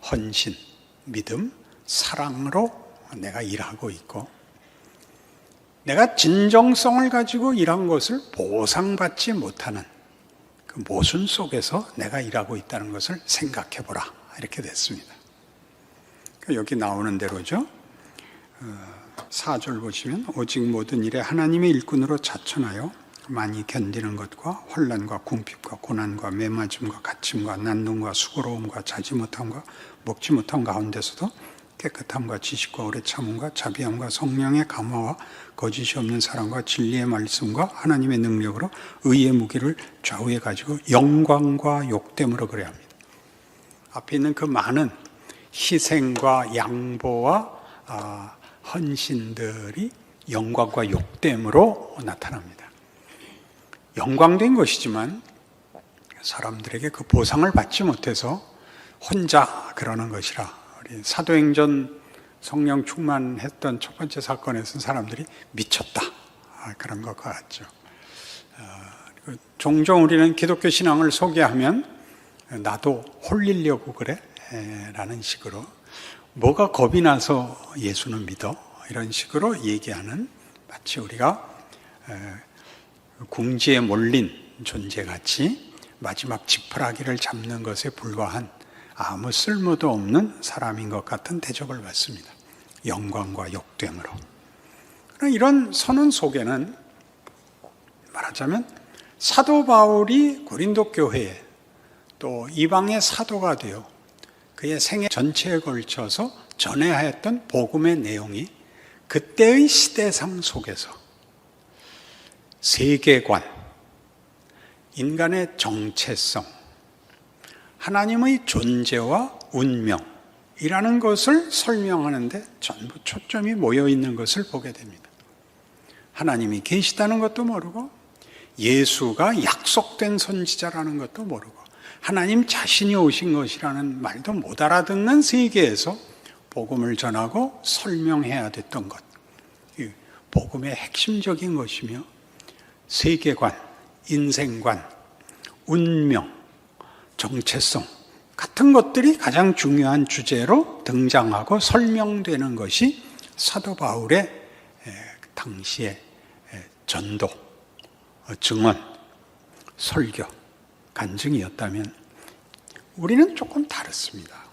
헌신, 믿음, 사랑으로 내가 일하고 있고 내가 진정성을 가지고 일한 것을 보상받지 못하는 그 모순 속에서 내가 일하고 있다는 것을 생각해 보라. 이렇게 됐습니다. 여기 나오는 대로죠. 4절 보시면 오직 모든 일에 하나님의 일꾼으로 자천하여 많이 견디는 것과 혼란과 궁핍과 고난과 매맞음과 갇힘과 난동과 수고로움과 자지 못함과 먹지 못함 가운데서도 깨끗함과 지식과 오래 참음과 자비함과 성령의 감화와 거짓이 없는 사랑과 진리의 말씀과 하나님의 능력으로 의의 무기를 좌우해 가지고 영광과 욕됨으로 그래야 합니다. 앞에 있는 그 많은 희생과 양보와 헌신들이 영광과 욕됨으로 나타납니다. 영광된 것이지만 사람들에게 그 보상을 받지 못해서 혼자 그러는 것이라. 우리 사도행전 성령 충만했던 첫 번째 사건에서는 사람들이 미쳤다. 그런 것 같죠. 종종 우리는 기독교 신앙을 소개하면 나도 홀리려고 그래? 라는 식으로 뭐가 겁이 나서 예수는 믿어? 이런 식으로 얘기하는 마치 우리가 궁지에 몰린 존재같이 마지막 지푸라기를 잡는 것에 불과한 아무 쓸모도 없는 사람인 것 같은 대접을 받습니다. 영광과 욕됨으로. 이런 선언 속에는 말하자면 사도 바울이 고린도 교회에 또 이방의 사도가 되어 그의 생애 전체에 걸쳐서 전해야 했던 복음의 내용이 그때의 시대상 속에서 세계관, 인간의 정체성, 하나님의 존재와 운명이라는 것을 설명하는데 전부 초점이 모여 있는 것을 보게 됩니다. 하나님이 계시다는 것도 모르고 예수가 약속된 선지자라는 것도 모르고 하나님 자신이 오신 것이라는 말도 못 알아듣는 세계에서 복음을 전하고 설명해야 됐던 것. 복음의 핵심적인 것이며 세계관, 인생관, 운명, 정체성 같은 것들이 가장 중요한 주제로 등장하고 설명되는 것이 사도 바울의 당시의 전도, 증언, 설교, 간증이었다면 우리는 조금 다릅니다.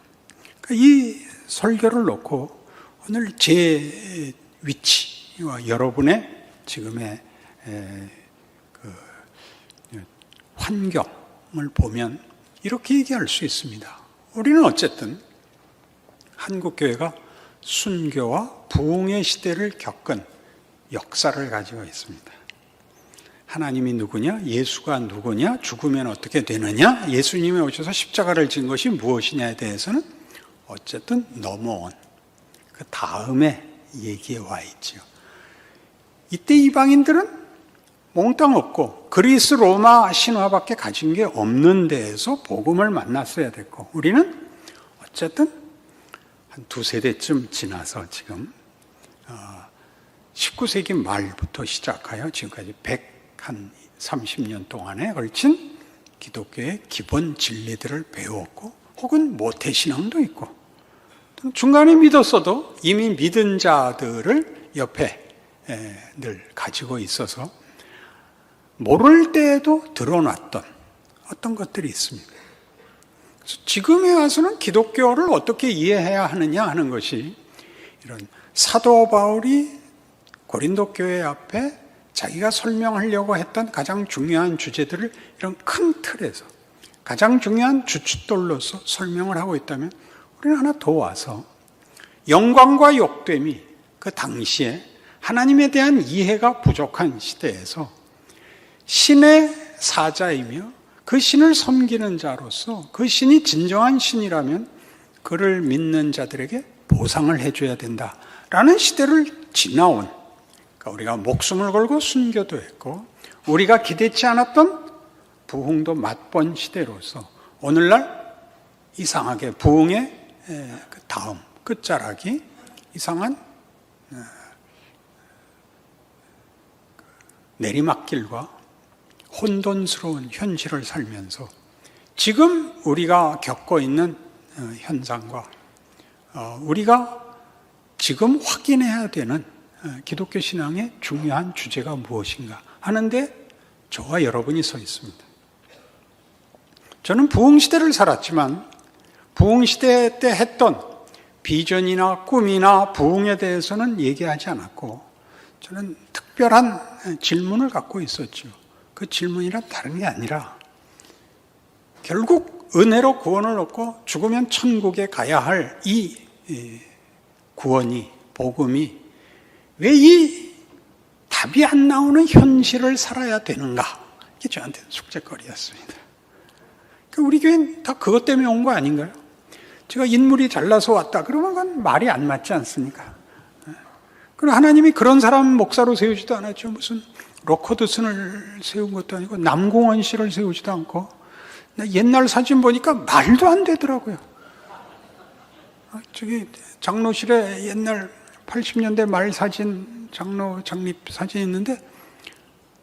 이 설교를 놓고 오늘 제 위치와 여러분의 지금의 환경을 보면 이렇게 얘기할 수 있습니다. 우리는 어쨌든 한국교회가 순교와 부흥의 시대를 겪은 역사를 가지고 있습니다. 하나님이 누구냐? 예수가 누구냐? 죽으면 어떻게 되느냐? 예수님이 오셔서 십자가를 진 것이 무엇이냐에 대해서는 어쨌든 넘어온 그 다음에 얘기해 와 있죠. 이때 이방인들은 몽땅 없고 그리스 로마 신화밖에 가진 게 없는 데에서 복음을 만났어야 됐고, 우리는 어쨌든 한 두세 대쯤 지나서 지금 19세기 말부터 시작하여 지금까지 130년 동안에 걸친 기독교의 기본 진리들을 배웠고, 혹은 모태신앙도 있고, 중간에 믿었어도 이미 믿은 자들을 옆에 늘 가지고 있어서 모를 때에도 드러났던 어떤 것들이 있습니다. 그래서 지금에 와서는 기독교를 어떻게 이해해야 하느냐 하는 것이, 이런 사도 바울이 고린도 교회 앞에 자기가 설명하려고 했던 가장 중요한 주제들을 이런 큰 틀에서 가장 중요한 주춧돌로서 설명을 하고 있다면, 우리는 하나 더 와서 영광과 욕됨이 그 당시에 하나님에 대한 이해가 부족한 시대에서 신의 사자이며 그 신을 섬기는 자로서, 그 신이 진정한 신이라면 그를 믿는 자들에게 보상을 해줘야 된다라는 시대를 지나온, 그러니까 우리가 목숨을 걸고 순교도 했고 우리가 기대치 않았던 부흥도 맛본 시대로서, 오늘날 이상하게 부흥의 그 다음 끝자락이 이상한 내리막길과 혼돈스러운 현실을 살면서 지금 우리가 겪고 있는 현상과 우리가 지금 확인해야 되는 기독교 신앙의 중요한 주제가 무엇인가 하는데 저와 여러분이 서 있습니다. 저는 부흥시대를 살았지만 부흥시대 때 했던 비전이나 꿈이나 부흥에 대해서는 얘기하지 않았고, 저는 특별한 질문을 갖고 있었죠. 그 질문이란 다른 게 아니라, 결국 은혜로 구원을 얻고 죽으면 천국에 가야 할 이 구원이, 복음이 왜 이 답이 안 나오는 현실을 살아야 되는가? 이게 저한테 숙제거리였습니다. 우리 교회는 다 그것 때문에 온 거 아닌가요? 제가 인물이 잘나서 왔다 그러면 그건 말이 안 맞지 않습니까? 그럼 하나님이 그런 사람 목사로 세우지도 않았죠. 무슨 로커드슨을 세운 것도 아니고 남궁원 씨를 세우지도 않고, 옛날 사진 보니까 말도 안 되더라고요. 저기 장로실에 옛날 80년대 말 사진, 장로 장립 사진 있는데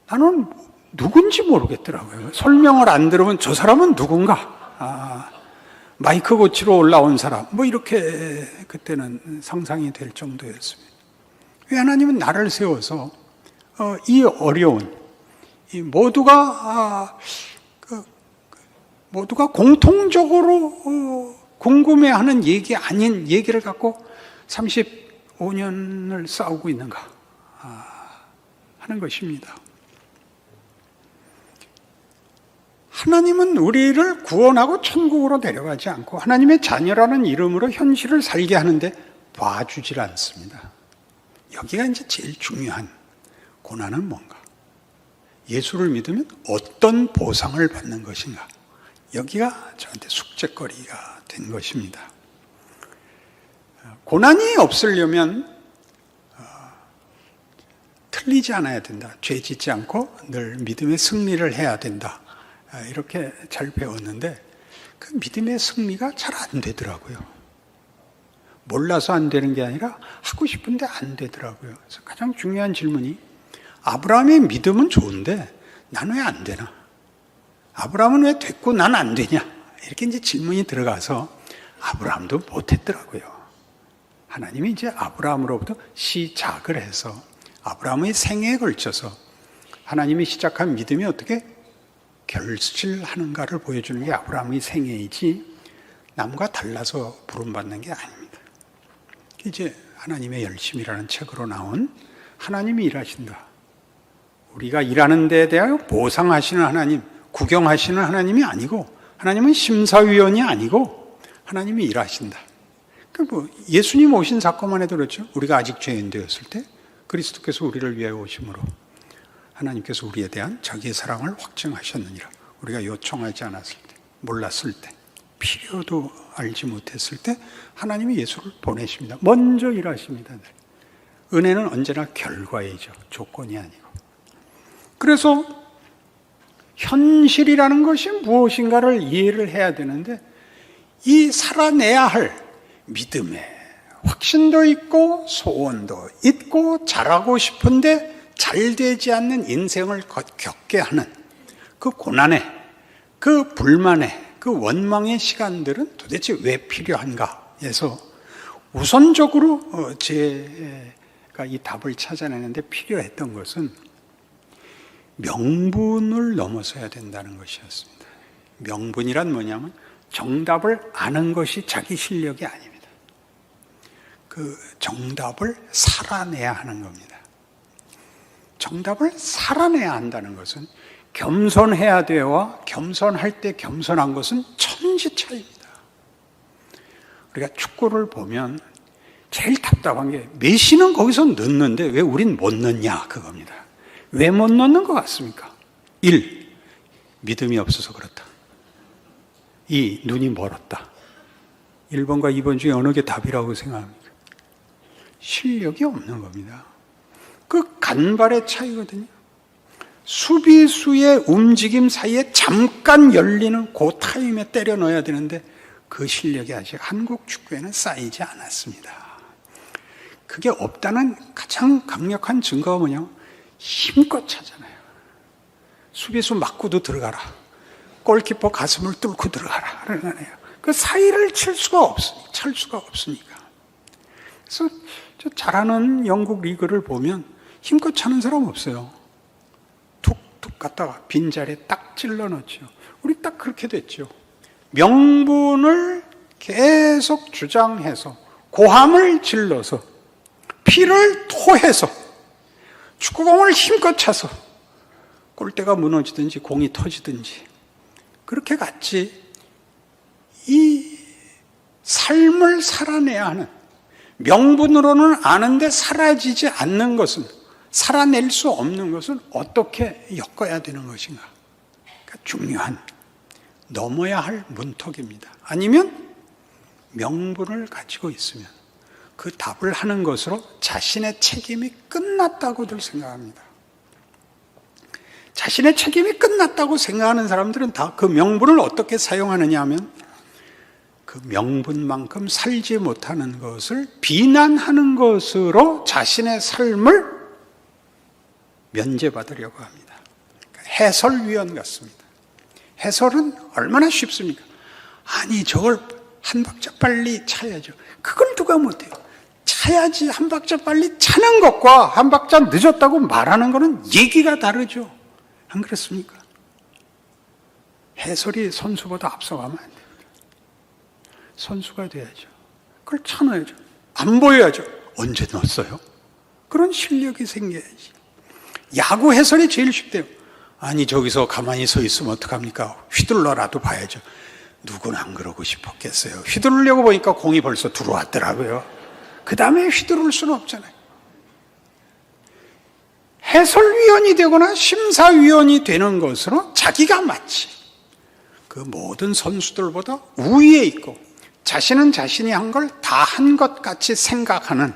나는 누군지 모르겠더라고요. 설명을 안 들으면 저 사람은 누군가? 마이크 고치러 올라온 사람, 뭐 이렇게 그때는 상상이 될 정도였습니다. 왜 하나님은 나를 세워서 이 어려운, 이 모두가 공통적으로 궁금해하는 얘기 아닌 얘기를 갖고 35년을 싸우고 있는가 하는 것입니다. 하나님은 우리를 구원하고 천국으로 데려가지 않고 하나님의 자녀라는 이름으로 현실을 살게 하는데 봐주질 않습니다. 여기가 이제 제일 중요한 고난은 뭔가? 예수를 믿으면 어떤 보상을 받는 것인가? 여기가 저한테 숙제거리가 된 것입니다. 고난이 없으려면 틀리지 않아야 된다. 죄 짓지 않고 늘 믿음의 승리를 해야 된다. 이렇게 잘 배웠는데 그 믿음의 승리가 잘 안 되더라고요. 몰라서 안 되는 게 아니라 하고 싶은데 안 되더라고요. 그래서 가장 중요한 질문이, 아브라함의 믿음은 좋은데 난 왜 안 되나? 아브라함은 왜 됐고 난 안 되냐? 이렇게 이제 질문이 들어가서 아브라함도 못했더라고요. 하나님이 이제 아브라함으로부터 시작을 해서 아브라함의 생애에 걸쳐서 하나님이 시작한 믿음이 어떻게 결실하는가를 보여주는 게 아브라함의 생애이지 남과 달라서 부름받는 게 아닙니다. 이제 하나님의 열심이라는 책으로 나온 하나님이 일하신다. 우리가 일하는 데에 대하여 보상하시는 하나님, 구경하시는 하나님이 아니고, 하나님은 심사위원이 아니고 하나님이 일하신다. 예수님 오신 사건만 해도 그렇죠. 우리가 아직 죄인 되었을 때 그리스도께서 우리를 위하여 오심으로 하나님께서 우리에 대한 자기의 사랑을 확증하셨느니라. 우리가 요청하지 않았을 때, 몰랐을 때, 필요도 알지 못했을 때 하나님이 예수를 보내십니다. 먼저 일하십니다. 은혜는 언제나 결과이죠. 조건이 아니고. 그래서 현실이라는 것이 무엇인가를 이해를 해야 되는데, 이 살아내야 할 믿음에 확신도 있고 소원도 있고 잘하고 싶은데 잘 되지 않는 인생을 겪게 하는 그 고난에, 그 불만에, 그 원망의 시간들은 도대체 왜 필요한가 해서 우선적으로 제가 이 답을 찾아내는데 필요했던 것은 명분을 넘어서야 된다는 것이었습니다. 명분이란 뭐냐면 정답을 아는 것이 자기 실력이 아닙니다. 그 정답을 살아내야 하는 겁니다. 정답을 살아내야 한다는 것은 겸손해야 돼와 겸손할 때 겸손한 것은 천지 차이입니다. 우리가 축구를 보면 제일 답답한 게 메시는 거기서 넣는데 왜 우린 못 넣냐 그겁니다. 왜 못 넣는 것 같습니까? 1. 믿음이 없어서 그렇다. 2. 눈이 멀었다. 1번과 2번 중에 어느 게 답이라고 생각합니까? 실력이 없는 겁니다. 그 간발의 차이거든요. 수비수의 움직임 사이에 잠깐 열리는 그 타임에 때려 넣어야 되는데 그 실력이 아직 한국 축구에는 쌓이지 않았습니다. 그게 없다는 가장 강력한 증거가 뭐냐면 힘껏 차잖아요. 수비수 맞고도 들어가라. 골키퍼 가슴을 뚫고 들어가라. 그러잖아요. 그 사이를 찰 수가 없으니까. 그래서 저 잘하는 영국 리그를 보면 힘껏 차는 사람 없어요. 툭툭 갔다가 빈자리에 딱 찔러 넣죠. 우리 딱 그렇게 됐죠. 명분을 계속 주장해서 고함을 질러서 피를 토해서 축구공을 힘껏 차서 골대가 무너지든지 공이 터지든지 그렇게 갔지. 이 삶을 살아내야 하는, 명분으로는 아는데 사라지지 않는 것은, 살아낼 수 없는 것은 어떻게 엮어야 되는 것인가. 그러니까 중요한, 넘어야 할 문턱입니다. 아니면 명분을 가지고 있으면 그 답을 하는 것으로 자신의 책임이 끝났다고들 생각합니다. 자신의 책임이 끝났다고 생각하는 사람들은 다 그 명분을 어떻게 사용하느냐 하면 그 명분만큼 살지 못하는 것을 비난하는 것으로 자신의 삶을 면제받으려고 합니다. 해설위원 같습니다. 해설은 얼마나 쉽습니까? 아니 저걸 한 박자 빨리 차야죠. 그걸 누가 못해요. 차야지. 한 박자 빨리 차는 것과 한 박자 늦었다고 말하는 것은 얘기가 다르죠. 안 그렇습니까? 해설이 선수보다 앞서가면 안 됩니다. 선수가 돼야죠. 그걸 쳐넣어야죠. 안 보여야죠. 언제 넣었어요? 그런 실력이 생겨야지. 야구 해설이 제일 쉽대요. 아니 저기서 가만히 서 있으면 어떡합니까? 휘둘러라도 봐야죠. 누구는 안 그러고 싶었겠어요. 휘두르려고 보니까 공이 벌써 들어왔더라고요. 그 다음에 휘두를 수는 없잖아요. 해설위원이 되거나 심사위원이 되는 것으로 자기가 마치 그 모든 선수들보다 우위에 있고 자신은 자신이 한 걸 다 한 것 같이 생각하는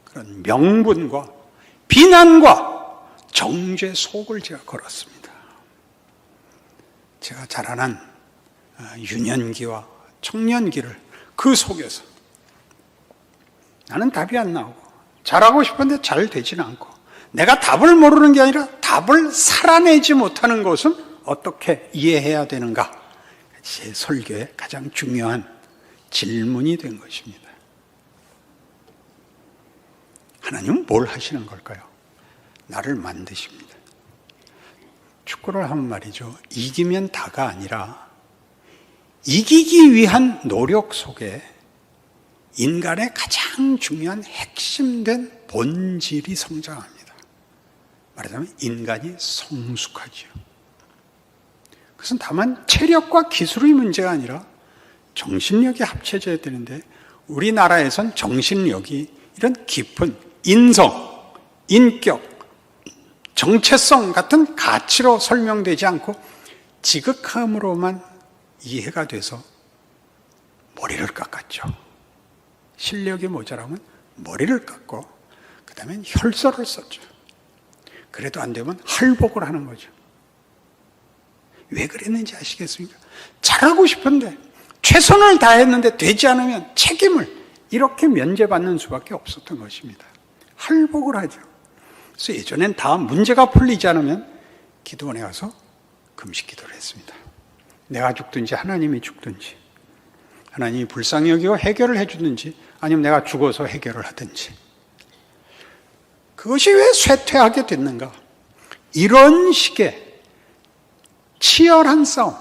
그런 명분과 비난과 정죄 속을 제가 걸었습니다. 제가 잘 아는 유년기와 청년기를 그 속에서 나는 답이 안 나오고 잘하고 싶은데 잘 되지는 않고 내가 답을 모르는 게 아니라 답을 살아내지 못하는 것은 어떻게 이해해야 되는가? 제 설교의 가장 중요한 질문이 된 것입니다. 하나님은 뭘 하시는 걸까요? 나를 만드십니다. 축구를 하면 말이죠. 이기면 다가 아니라 이기기 위한 노력 속에 인간의 가장 중요한 핵심된 본질이 성장합니다. 말하자면 인간이 성숙하지요. 그것은 다만 체력과 기술의 문제가 아니라 정신력이 합쳐져야 되는데 우리나라에선 정신력이 이런 깊은 인성, 인격, 정체성 같은 가치로 설명되지 않고 지극함으로만 이해가 돼서 머리를 깎았죠. 실력이 모자라면 머리를 깎고 그 다음에 혈서를 썼죠. 그래도 안 되면 할복을 하는 거죠. 왜 그랬는지 아시겠습니까? 잘하고 싶은데 최선을 다했는데 되지 않으면 책임을 이렇게 면제받는 수밖에 없었던 것입니다. 할복을 하죠. 그래서 예전엔 다 문제가 풀리지 않으면 기도원에 가서 금식 기도를 했습니다. 내가 죽든지 하나님이 죽든지, 하나님이 불쌍히 여기고 해결을 해주든지, 아니면 내가 죽어서 해결을 하든지. 그것이 왜 쇠퇴하게 됐는가? 이런 식의 치열한 싸움,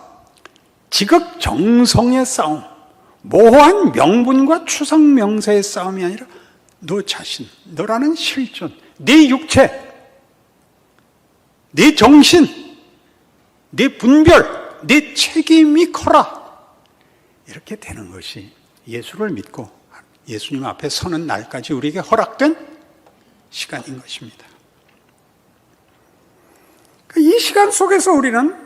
지극정성의 싸움, 모호한 명분과 추상 명세의 싸움이 아니라 너 자신, 너라는 실존, 네 육체, 네 정신, 네 분별, 네 책임이 커라. 이렇게 되는 것이 예수를 믿고 예수님 앞에 서는 날까지 우리에게 허락된 시간인 것입니다. 이 시간 속에서 우리는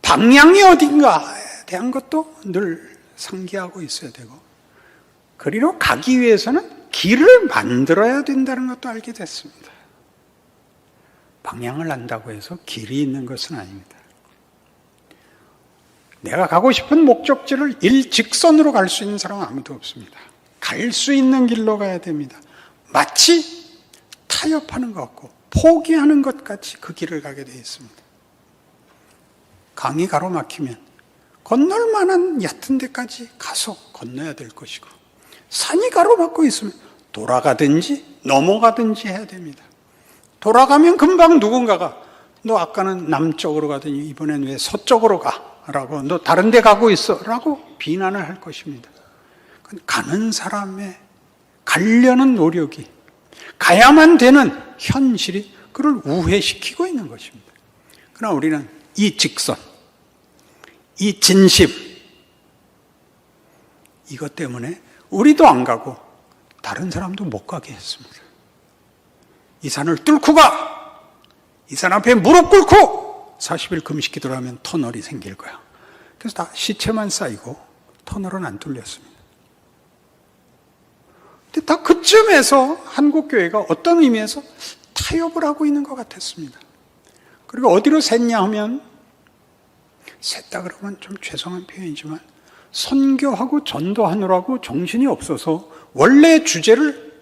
방향이 어딘가에 대한 것도 늘 상기하고 있어야 되고, 그리로 가기 위해서는 길을 만들어야 된다는 것도 알게 됐습니다. 방향을 안다고 해서 길이 있는 것은 아닙니다. 내가 가고 싶은 목적지를 일직선으로 갈 수 있는 사람은 아무도 없습니다. 갈 수 있는 길로 가야 됩니다. 마치 타협하는 것 같고 포기하는 것 같이 그 길을 가게 되어 있습니다. 강이 가로막히면 건널 만한 얕은 데까지 가서 건너야 될 것이고, 산이 가로막고 있으면 돌아가든지 넘어가든지 해야 됩니다. 돌아가면 금방 누군가가 너 아까는 남쪽으로 가더니 이번엔 왜 서쪽으로 가? 라고, 너 다른 데 가고 있어? 라고 비난을 할 것입니다. 가는 사람의 가려는 노력이, 가야만 되는 현실이 그를 우회시키고 있는 것입니다. 그러나 우리는 이 직선, 이 진심, 이것 때문에 우리도 안 가고 다른 사람도 못 가게 했습니다. 이 산을 뚫고 가! 이 산 앞에 무릎 꿇고 40일 금식 기도를 하면 터널이 생길 거야. 그래서 다 시체만 쌓이고 터널은 안 뚫렸습니다. 근데 다 그쯤에서 한국교회가 어떤 의미에서 타협을 하고 있는 것 같았습니다. 그리고 어디로 샜냐 하면, 샜다 그러면 좀 죄송한 표현이지만 선교하고 전도하느라고 정신이 없어서 원래 주제를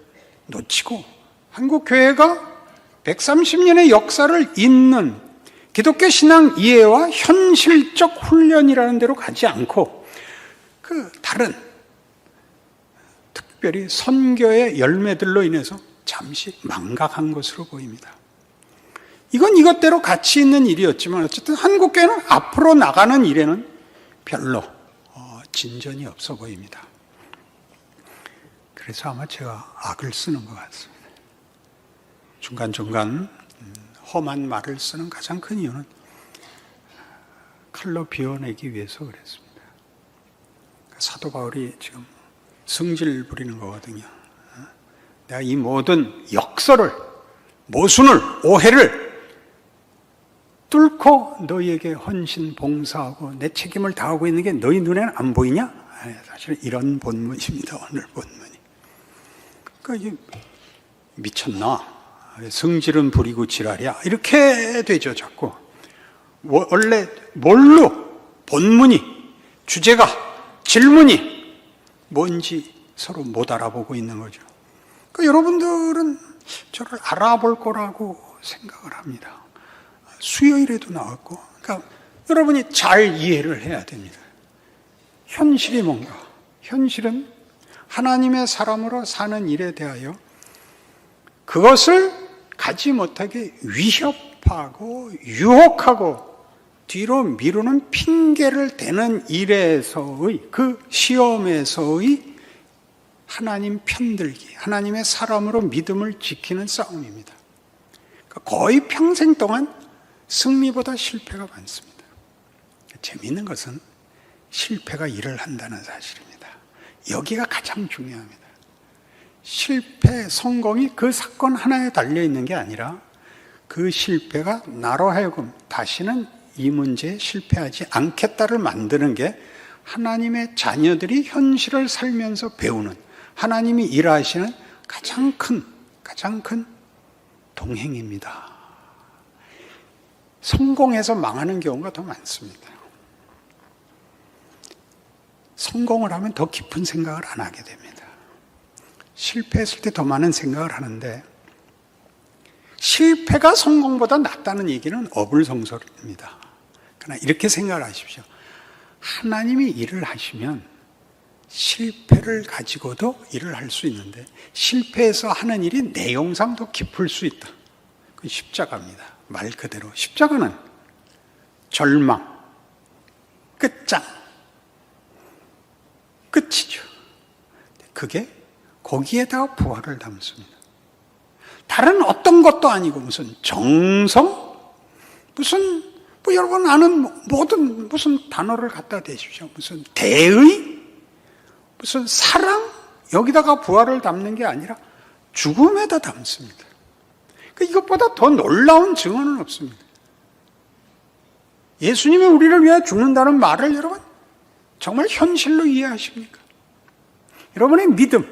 놓치고 한국교회가 130년의 역사를 잇는 기독교 신앙 이해와 현실적 훈련이라는 데로 가지 않고 그 다른, 특별히 선교의 열매들로 인해서 잠시 망각한 것으로 보입니다. 이건 이것대로 가치 있는 일이었지만 어쨌든 한국교회는 앞으로 나가는 일에는 별로 진전이 없어 보입니다. 그래서 아마 제가 악을 쓰는 것 같습니다. 중간중간 험한 말을 쓰는 가장 큰 이유는 칼로 비워내기 위해서 그랬습니다. 사도 바울이 지금 승질 부리는 거거든요. 내가 이 모든 역설을, 모순을, 오해를 뚫고 너희에게 헌신 봉사하고 내 책임을 다하고 있는 게 너희 눈에는 안 보이냐? 사실 이런 본문입니다. 오늘 본문이. 그러니까 이게 미쳤나? 성질은 부리고 지랄이야. 이렇게 되죠, 자꾸. 원래 뭘로 본문이, 주제가, 질문이 뭔지 서로 못 알아보고 있는 거죠. 그러니까 여러분들은 저를 알아볼 거라고 생각을 합니다. 수요일에도 나왔고, 그러니까 여러분이 잘 이해를 해야 됩니다. 현실이 뭔가? 현실은 하나님의 사람으로 사는 일에 대하여 그것을 가지 못하게 위협하고 유혹하고 뒤로 미루는 핑계를 대는 일에서의, 그 시험에서의 하나님 편들기, 하나님의 사람으로 믿음을 지키는 싸움입니다. 거의 평생 동안 승리보다 실패가 많습니다. 재미있는 것은 실패가 일을 한다는 사실입니다. 여기가 가장 중요합니다. 실패, 성공이 그 사건 하나에 달려있는 게 아니라 그 실패가 나로 하여금 다시는 이 문제에 실패하지 않겠다를 만드는 게 하나님의 자녀들이 현실을 살면서 배우는, 하나님이 일하시는 가장 큰 동행입니다. 성공해서 망하는 경우가 더 많습니다. 성공을 하면 더 깊은 생각을 안 하게 됩니다. 실패했을 때 더 많은 생각을 하는데 실패가 성공보다 낫다는 얘기는 어불성설입니다. 그러나 이렇게 생각을 하십시오. 하나님이 일을 하시면 실패를 가지고도 일을 할 수 있는데 실패해서 하는 일이 내용상 더 깊을 수 있다. 그건 십자가입니다. 말 그대로 십자가는 절망, 끝장, 끝이죠. 그게 거기에다가 부활을 담습니다. 다른 어떤 것도 아니고 무슨 정성, 무슨 여러분 아는 모든 무슨 단어를 갖다 대십시오. 무슨 대의, 무슨 사랑, 여기다가 부활을 담는 게 아니라 죽음에다 담습니다. 이것보다 더 놀라운 증언은 없습니다. 예수님이 우리를 위해 죽는다는 말을 여러분 정말 현실로 이해하십니까? 여러분의 믿음,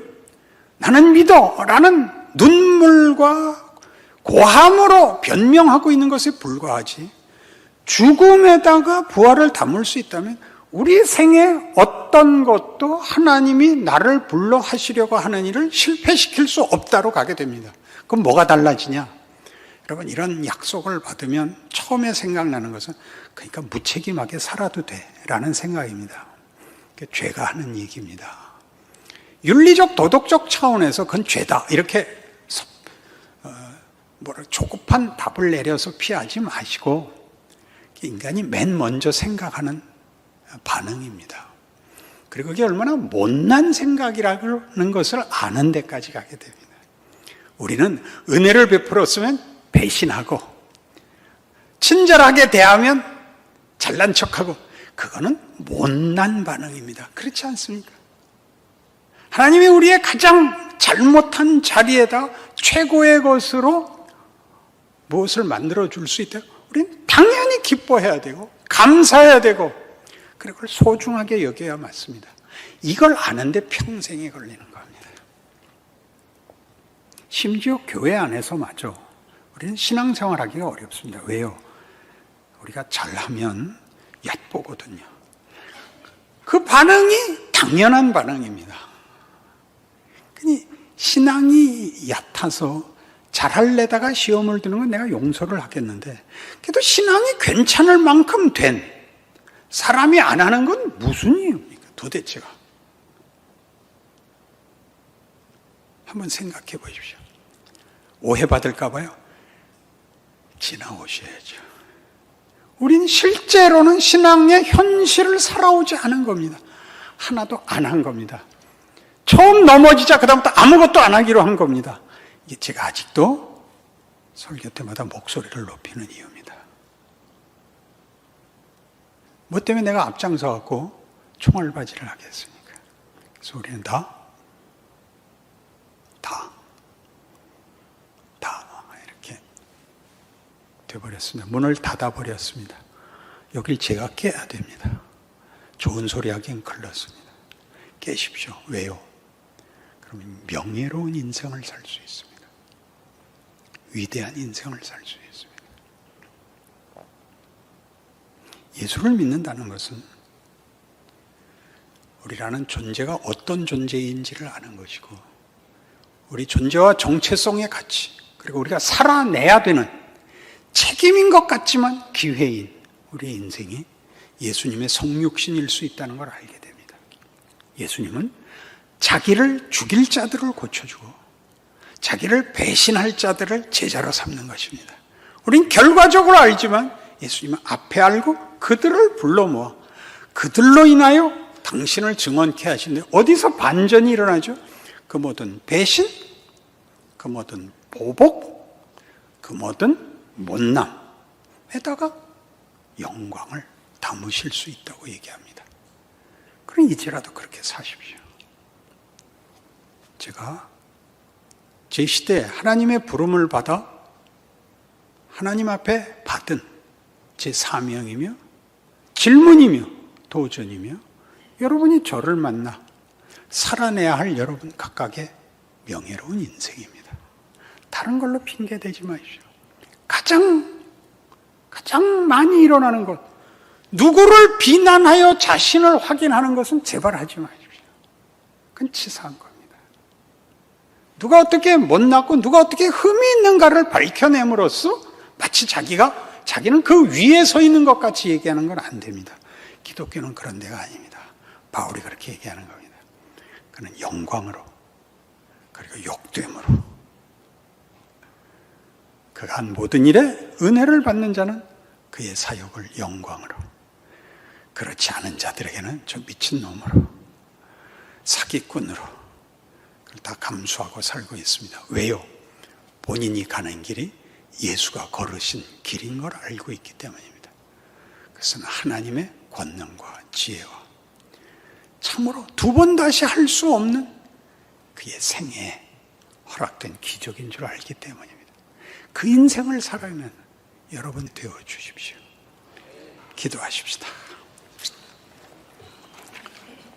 나는 믿어 라는 눈물과 고함으로 변명하고 있는 것에 불과하지 죽음에다가 부활을 담을 수 있다면 우리 생에 어떤 것도 하나님이 나를 불러 하시려고 하는 일을 실패시킬 수 없다로 가게 됩니다. 그럼 뭐가 달라지냐? 여러분 이런 약속을 받으면 처음에 생각나는 것은 그러니까 무책임하게 살아도 돼 라는 생각입니다. 죄가 하는 얘기입니다. 윤리적 도덕적 차원에서 그건 죄다 이렇게 조급한 답을 내려서 피하지 마시고 인간이 맨 먼저 생각하는 반응입니다. 그리고 그게 얼마나 못난 생각이라는 것을 아는 데까지 가게 됩니다. 우리는 은혜를 베풀었으면 배신하고 친절하게 대하면 잘난 척하고 그거는 못난 반응입니다. 그렇지 않습니까? 하나님이 우리의 가장 잘못한 자리에다 최고의 것으로 무엇을 만들어줄 수 있다? 우리는 당연히 기뻐해야 되고 감사해야 되고 그리고 그걸 소중하게 여겨야 맞습니다. 이걸 아는데 평생이 걸리는 겁니다. 심지어 교회 안에서마저 우리는 신앙생활하기가 어렵습니다. 왜요? 우리가 잘하면 얕보거든요. 그 반응이 당연한 반응입니다. 신앙이 얕아서 잘할래다가 시험을 드는 건 내가 용서를 하겠는데 그래도 신앙이 괜찮을 만큼 된 사람이 안 하는 건 무슨 이유입니까? 도대체가. 한번 생각해 보십시오. 오해받을까 봐요. 지나오셔야죠. 우린 실제로는 신앙의 현실을 살아오지 않은 겁니다. 하나도 안 한 겁니다. 처음 넘어지자 그다음부터 아무것도 안 하기로 한 겁니다. 이게 제가 아직도 설교 때마다 목소리를 높이는 이유입니다. 뭐 때문에 내가 앞장서 갖고 총알바지를 하겠습니까? 그래서 우리는 다 이렇게 돼버렸습니다. 문을 닫아버렸습니다. 여길 제가 깨야 됩니다. 좋은 소리 하기엔 걸렸습니다. 깨십시오. 왜요? 그러면 명예로운 인생을 살 수 있습니다. 위대한 인생을 살 수 있습니다. 예수를 믿는다는 것은 우리라는 존재가 어떤 존재인지를 아는 것이고 우리 존재와 정체성의 가치 그리고 우리가 살아내야 되는 책임인 것 같지만 기회인 우리의 인생이 예수님의 성육신일 수 있다는 걸 알게 됩니다. 예수님은 자기를 죽일 자들을 고쳐주고 자기를 배신할 자들을 제자로 삼는 것입니다. 우린 결과적으로 알지만 예수님은 앞에 알고 그들을 불러 모아 그들로 인하여 당신을 증언케 하시는데 어디서 반전이 일어나죠? 그 모든 배신, 그 모든 보복, 그 모든 못남에다가 영광을 담으실 수 있다고 얘기합니다. 그럼 이제라도 그렇게 사십시오. 제가 제 시대에 하나님의 부름을 받아 하나님 앞에 받은 제 사명이며 질문이며 도전이며 여러분이 저를 만나 살아내야 할 여러분 각각의 명예로운 인생입니다. 다른 걸로 핑계 대지 마십시오. 가장 많이 일어나는 것, 누구를 비난하여 자신을 확인하는 것은 제발 하지 마십시오. 그건 치사한 겁니다. 누가 어떻게 못났고 누가 어떻게 흠이 있는가를 밝혀냄으로써 마치 자기는 그 위에 서 있는 것 같이 얘기하는 건 안 됩니다. 기독교는 그런 데가 아닙니다. 바울이 그렇게 얘기하는 겁니다. 그는 영광으로 그리고 욕됨으로 그가 한 모든 일에 은혜를 받는 자는 그의 사역을 영광으로, 그렇지 않은 자들에게는 저 미친놈으로, 사기꾼으로 그걸 다 감수하고 살고 있습니다. 왜요? 본인이 가는 길이 예수가 걸으신 길인 걸 알고 있기 때문입니다. 그것은 하나님의 권능과 지혜와 참으로 두 번 다시 할 수 없는 그의 생애에 허락된 기적인 줄 알기 때문입니다. 그 인생을 살아내는 여러분 되어주십시오. 기도하십시다.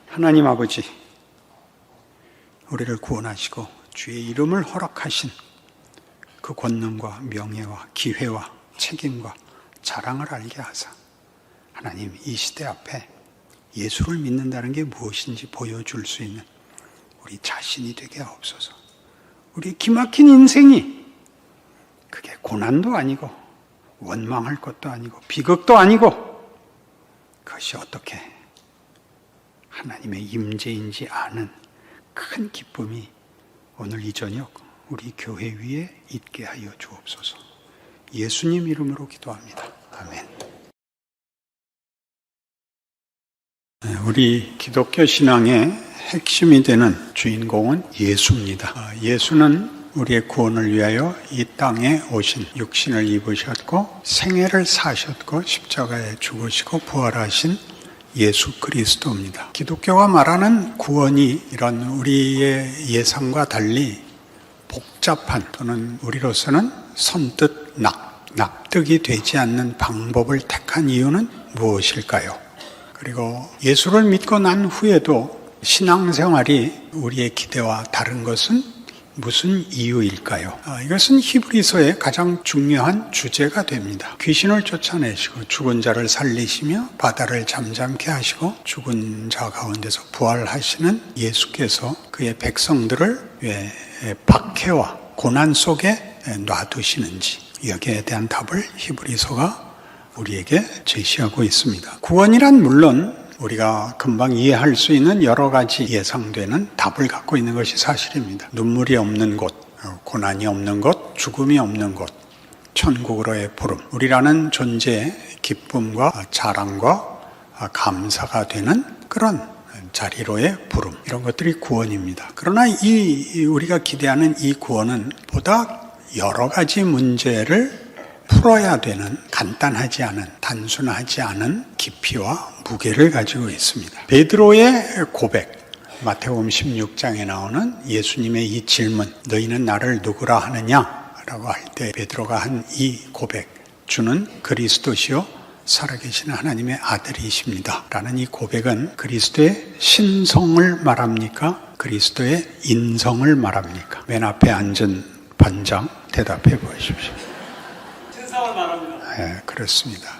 하나님 아버지, 우리를 구원하시고 주의 이름을 허락하신 그 권능과 명예와 기회와 책임과 자랑을 알게 하사 하나님, 이 시대 앞에 예수를 믿는다는 게 무엇인지 보여줄 수 있는 우리 자신이 되게 하옵소서. 우리 기막힌 인생이 그게 고난도 아니고 원망할 것도 아니고 비극도 아니고 그것이 어떻게 하나님의 임재인지 아는 큰 기쁨이 오늘 이 저녁 우리 교회 위에 있게 하여 주옵소서. 예수님 이름으로 기도합니다. 아멘. 우리 기독교 신앙의 핵심이 되는 주인공은 예수입니다. 예수는 우리의 구원을 위하여 이 땅에 오신, 육신을 입으셨고 생애를 사셨고 십자가에 죽으시고 부활하신 예수 그리스도입니다. 기독교가 말하는 구원이 이런 우리의 예상과 달리 복잡한 또는 우리로서는 선뜻 납득이 되지 않는 방법을 택한 이유는 무엇일까요? 그리고 예수를 믿고 난 후에도 신앙생활이 우리의 기대와 다른 것은 무슨 이유일까요? 이것은 히브리서의 가장 중요한 주제가 됩니다. 귀신을 쫓아내시고 죽은 자를 살리시며 바다를 잠잠케 하시고 죽은 자 가운데서 부활하시는 예수께서 그의 백성들을 왜 박해와 고난 속에 놔두시는지, 여기에 대한 답을 히브리서가 우리에게 제시하고 있습니다. 구원이란 물론 우리가 금방 이해할 수 있는 여러 가지 예상되는 답을 갖고 있는 것이 사실입니다. 눈물이 없는 곳, 고난이 없는 곳, 죽음이 없는 곳, 천국으로의 부름, 우리라는 존재의 기쁨과 자랑과 감사가 되는 그런 자리로의 부름, 이런 것들이 구원입니다. 그러나 우리가 기대하는 이 구원은 보다 여러 가지 문제를 풀어야 되는 간단하지 않은, 단순하지 않은 깊이와 무게를 가지고 있습니다. 베드로의 고백, 마태복음 16장에 나오는 예수님의 이 질문, 너희는 나를 누구라 하느냐? 라고 할 때 베드로가 한 이 고백, 주는 그리스도시요 살아계신 하나님의 아들이십니다 라는 이 고백은 그리스도의 신성을 말합니까? 그리스도의 인성을 말합니까? 맨 앞에 앉은 반장 대답해 보십시오. 신성을 말합니다. 네, 그렇습니다.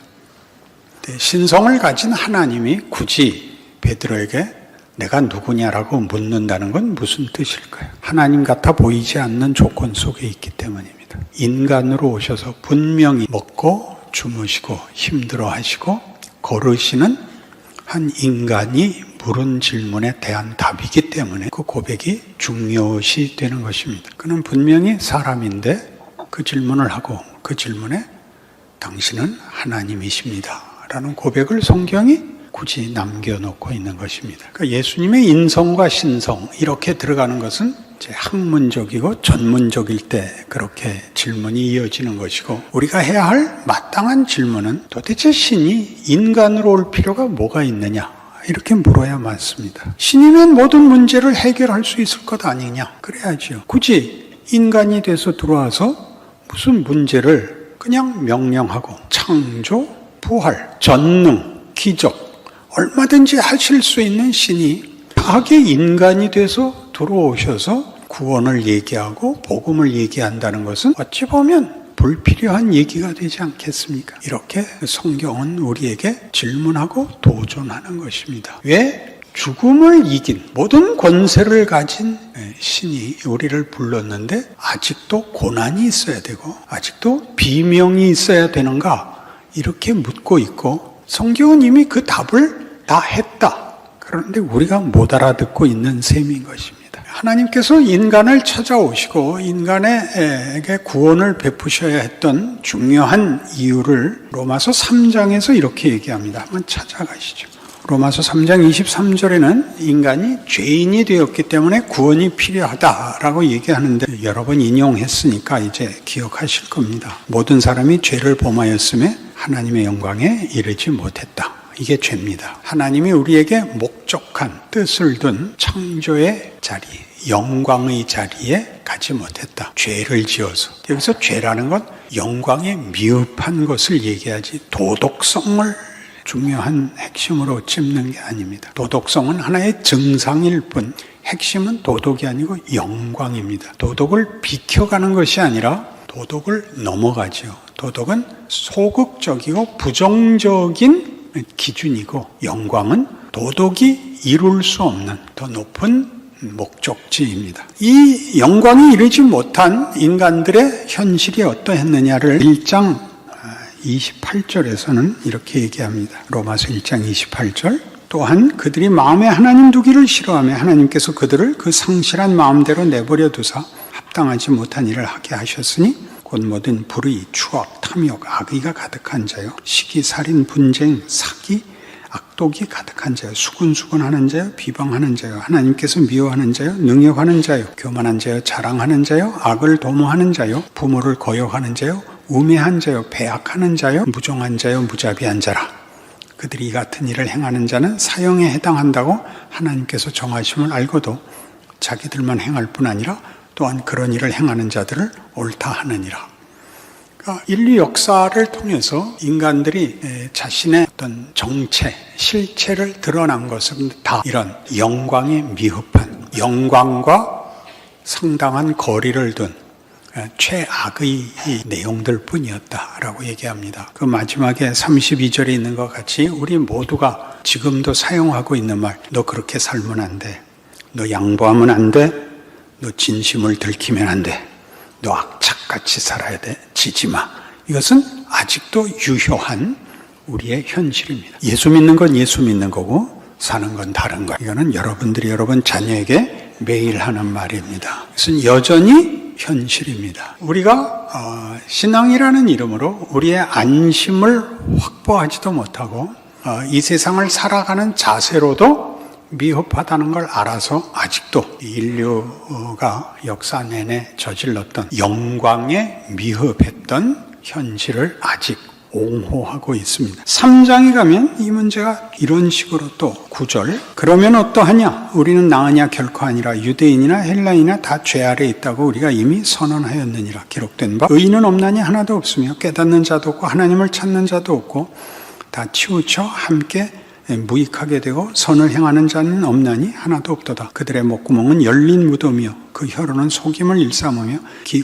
신성을 가진 하나님이 굳이 베드로에게 내가 누구냐라고 묻는다는 건 무슨 뜻일까요? 하나님 같아 보이지 않는 조건 속에 있기 때문입니다. 인간으로 오셔서 분명히 먹고 주무시고 힘들어하시고 걸으시는 한 인간이 물은 질문에 대한 답이기 때문에 그 고백이 중요시 되는 것입니다. 그는 분명히 사람인데 그 질문을 하고 그 질문에 당신은 하나님이십니다 라는 고백을 성경이 굳이 남겨놓고 있는 것입니다. 그러니까 예수님의 인성과 신성 이렇게 들어가는 것은 이제 학문적이고 전문적일 때 그렇게 질문이 이어지는 것이고, 우리가 해야 할 마땅한 질문은 도대체 신이 인간으로 올 필요가 뭐가 있느냐, 이렇게 물어야 맞습니다. 신이면 모든 문제를 해결할 수 있을 것 아니냐, 그래야죠. 굳이 인간이 돼서 들어와서 무슨 문제를 그냥 명령하고 창조, 부활, 전능, 기적 얼마든지 하실 수 있는 신이 과하게 인간이 돼서 들어오셔서 구원을 얘기하고 복음을 얘기한다는 것은 어찌 보면 불필요한 얘기가 되지 않겠습니까? 이렇게 성경은 우리에게 질문하고 도전하는 것입니다. 왜 죽음을 이긴 모든 권세를 가진 신이 우리를 불렀는데 아직도 고난이 있어야 되고 아직도 비명이 있어야 되는가? 이렇게 묻고 있고 성경은 이미 그 답을 다 했다. 그런데 우리가 못 알아듣고 있는 셈인 것입니다. 하나님께서 인간을 찾아오시고 인간에게 구원을 베푸셔야 했던 중요한 이유를 로마서 3장에서 이렇게 얘기합니다. 한번 찾아가시죠. 로마서 3장 23절에는 인간이 죄인이 되었기 때문에 구원이 필요하다라고 얘기하는데 여러 번 인용했으니까 이제 기억하실 겁니다. 모든 사람이 죄를 범하였음에 하나님의 영광에 이르지 못했다. 이게 죄입니다. 하나님이 우리에게 목적한 뜻을 둔 창조의 자리, 영광의 자리에 가지 못했다. 죄를 지어서. 여기서 죄라는 건 영광에 미흡한 것을 얘기하지 도덕성을 중요한 핵심으로 짚는 게 아닙니다. 도덕성은 하나의 증상일 뿐 핵심은 도덕이 아니고 영광입니다. 도덕을 비켜가는 것이 아니라 도덕을 넘어가죠. 도덕은 소극적이고 부정적인 기준이고 영광은 도덕이 이룰 수 없는 더 높은 목적지입니다. 이 영광이 이르지 못한 인간들의 현실이 어떠했느냐를 1장 28절에서는 이렇게 얘기합니다. 로마서 1장 28절 또한 그들이 마음에 하나님 두기를 싫어하며 하나님께서 그들을 그 상실한 마음대로 내버려 두사 합당하지 못한 일을 하게 하셨으니 곧 모든 불의, 추악, 탐욕, 악의가 가득한 자요 시기, 살인, 분쟁, 사기, 악독이 가득한 자요 수군수군하는 자요 비방하는 자요 하나님께서 미워하는 자요 능욕하는 자요 교만한 자요 자랑하는 자요 악을 도모하는 자요 부모를 거역하는 자요 우매한 자요 배악하는 자요 무정한 자요 무자비한 자라. 그들이 이 같은 일을 행하는 자는 사형에 해당한다고 하나님께서 정하심을 알고도 자기들만 행할 뿐 아니라 또한 그런 일을 행하는 자들을 옳다 하느니라. 그러니까 인류 역사를 통해서 인간들이 자신의 어떤 정체, 실체를 드러난 것은 다 이런 영광에 미흡한, 영광과 상당한 거리를 둔 최악의 내용들 뿐이었다라고 얘기합니다. 그 마지막에 32절에 있는 것 같이 우리 모두가 지금도 사용하고 있는 말, 너 그렇게 살면 안 돼. 너 양보하면 안 돼. 너 진심을 들키면 안 돼. 너 악착같이 살아야 돼. 지지 마. 이것은 아직도 유효한 우리의 현실입니다. 예수 믿는 건 예수 믿는 거고 사는 건 다른 거예요. 이거는 여러분들이 여러분 자녀에게 매일 하는 말입니다. 이것은 여전히 현실입니다. 우리가 신앙이라는 이름으로 우리의 안심을 확보하지도 못하고 이 세상을 살아가는 자세로도 미흡하다는 걸 알아서 아직도 인류가 역사 내내 저질렀던 영광에 미흡했던 현실을 아직 옹호하고 있습니다. 3장에 가면 이 문제가 이런 식으로 또 9절 그러면 어떠하냐 우리는 나으냐 결코 아니라 유대인이나 헬라인이나 다 죄 아래 있다고 우리가 이미 선언하였느니라. 기록된 바 의인은 없나니 하나도 없으며 깨닫는 자도 없고 하나님을 찾는 자도 없고 다 치우쳐 함께 무익하게 되고 선을 행하는 자는 없나니 하나도 없도다. 그들의 목구멍은 열린 무덤이요 그 혀로는 속임을 일삼으며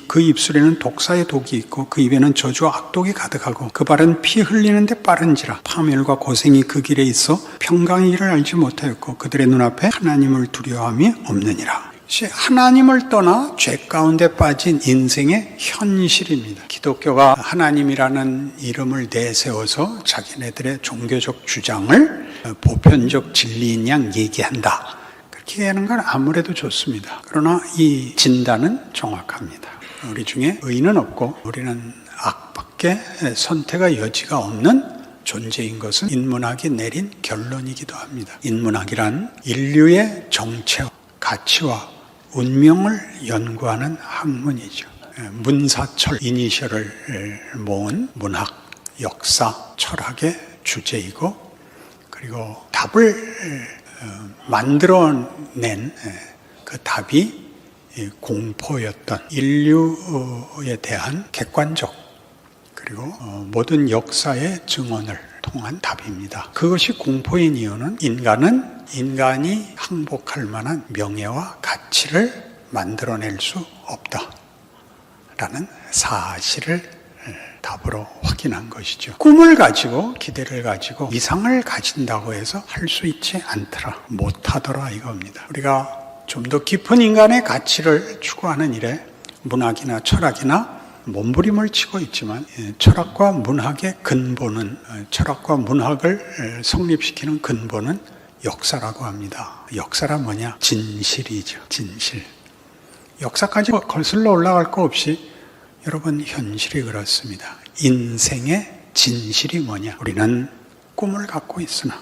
그 입술에는 독사의 독이 있고 그 입에는 저주와 악독이 가득하고 그 발은 피 흘리는데 빠른지라. 파멸과 고생이 그 길에 있어 평강의 일을 알지 못하였고 그들의 눈앞에 하나님을 두려워함이 없느니라. 하나님을 떠나 죄 가운데 빠진 인생의 현실입니다. 기독교가 하나님이라는 이름을 내세워서 자기네들의 종교적 주장을 보편적 진리인 양 얘기한다. 그렇게 하는 건 아무래도 좋습니다. 그러나 이 진단은 정확합니다. 우리 중에 의인은 없고 우리는 악밖에 선택의 여지가 없는 존재인 것은 인문학이 내린 결론이기도 합니다. 인문학이란 인류의 정체와 가치와 운명을 연구하는 학문이죠. 문사철 이니셜을 모은 문학, 역사, 철학의 주제이고 그리고 답을 만들어낸 그 답이 공포였던 인류에 대한 객관적 그리고 모든 역사의 증언을 통한 답입니다. 그것이 공포인 이유는 인간은 인간이 항복할 만한 명예와 가치를 만들어낼 수 없다라는 사실을 답으로 확인한 것이죠. 꿈을 가지고 기대를 가지고 이상을 가진다고 해서 할 수 있지 않더라, 못하더라 이겁니다. 우리가 좀 더 깊은 인간의 가치를 추구하는 일에 문학이나 철학이나 몸부림을 치고 있지만 철학과 문학의 근본은, 철학과 문학을 성립시키는 근본은 역사라고 합니다. 역사란 뭐냐? 진실이죠. 진실. 역사까지 거슬러 올라갈 거 없이 여러분, 현실이 그렇습니다. 인생의 진실이 뭐냐? 우리는 꿈을 갖고 있으나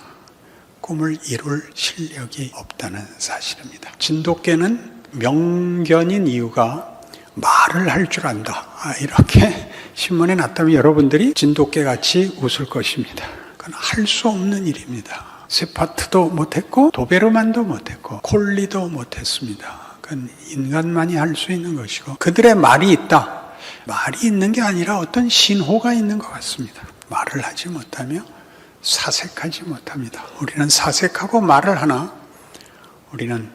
꿈을 이룰 실력이 없다는 사실입니다. 진돗개는 명견인 이유가 말을 할 줄 안다, 이렇게 신문에 났다면 여러분들이 진돗개같이 웃을 것입니다. 그건 할 수 없는 일입니다. 세파트도 못했고 도베르만도 못했고 콜리도 못했습니다. 그건 인간만이 할 수 있는 것이고, 그들의 말이 있다, 말이 있는 게 아니라 어떤 신호가 있는 것 같습니다. 말을 하지 못하며 사색하지 못합니다. 우리는 사색하고 말을 하나, 우리는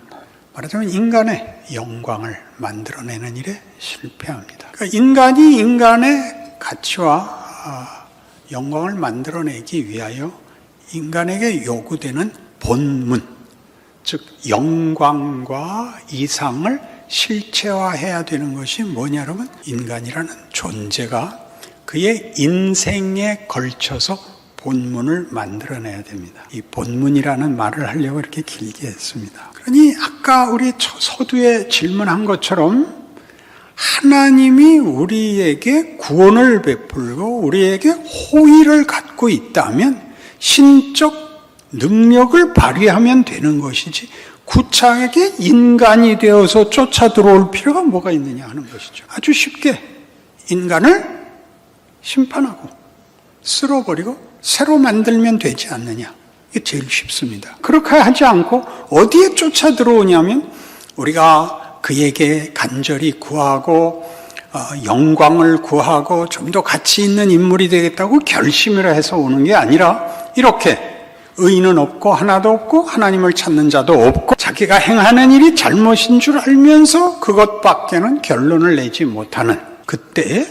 말하자면 인간의 영광을 만들어내는 일에 실패합니다. 그러니까 인간이 인간의 가치와 영광을 만들어내기 위하여 인간에게 요구되는 본문, 즉 영광과 이상을 실체화해야 되는 것이 뭐냐 여러분? 인간이라는 존재가 그의 인생에 걸쳐서 본문을 만들어내야 됩니다. 이 본문이라는 말을 하려고 이렇게 길게 했습니다. 그러니 아까 우리 서두에 질문한 것처럼 하나님이 우리에게 구원을 베풀고 우리에게 호의를 갖고 있다면 신적 능력을 발휘하면 되는 것이지, 구차하게 인간이 되어서 쫓아 들어올 필요가 뭐가 있느냐 하는 것이죠. 아주 쉽게 인간을 심판하고 쓸어버리고 새로 만들면 되지 않느냐. 이게 제일 쉽습니다. 그렇게 하지 않고 어디에 쫓아 들어오냐면, 우리가 그에게 간절히 구하고 영광을 구하고 좀 더 가치 있는 인물이 되겠다고 결심을 해서 오는 게 아니라, 이렇게 의인은 없고 하나도 없고 하나님을 찾는 자도 없고 자기가 행하는 일이 잘못인 줄 알면서 그것밖에는 결론을 내지 못하는 그때에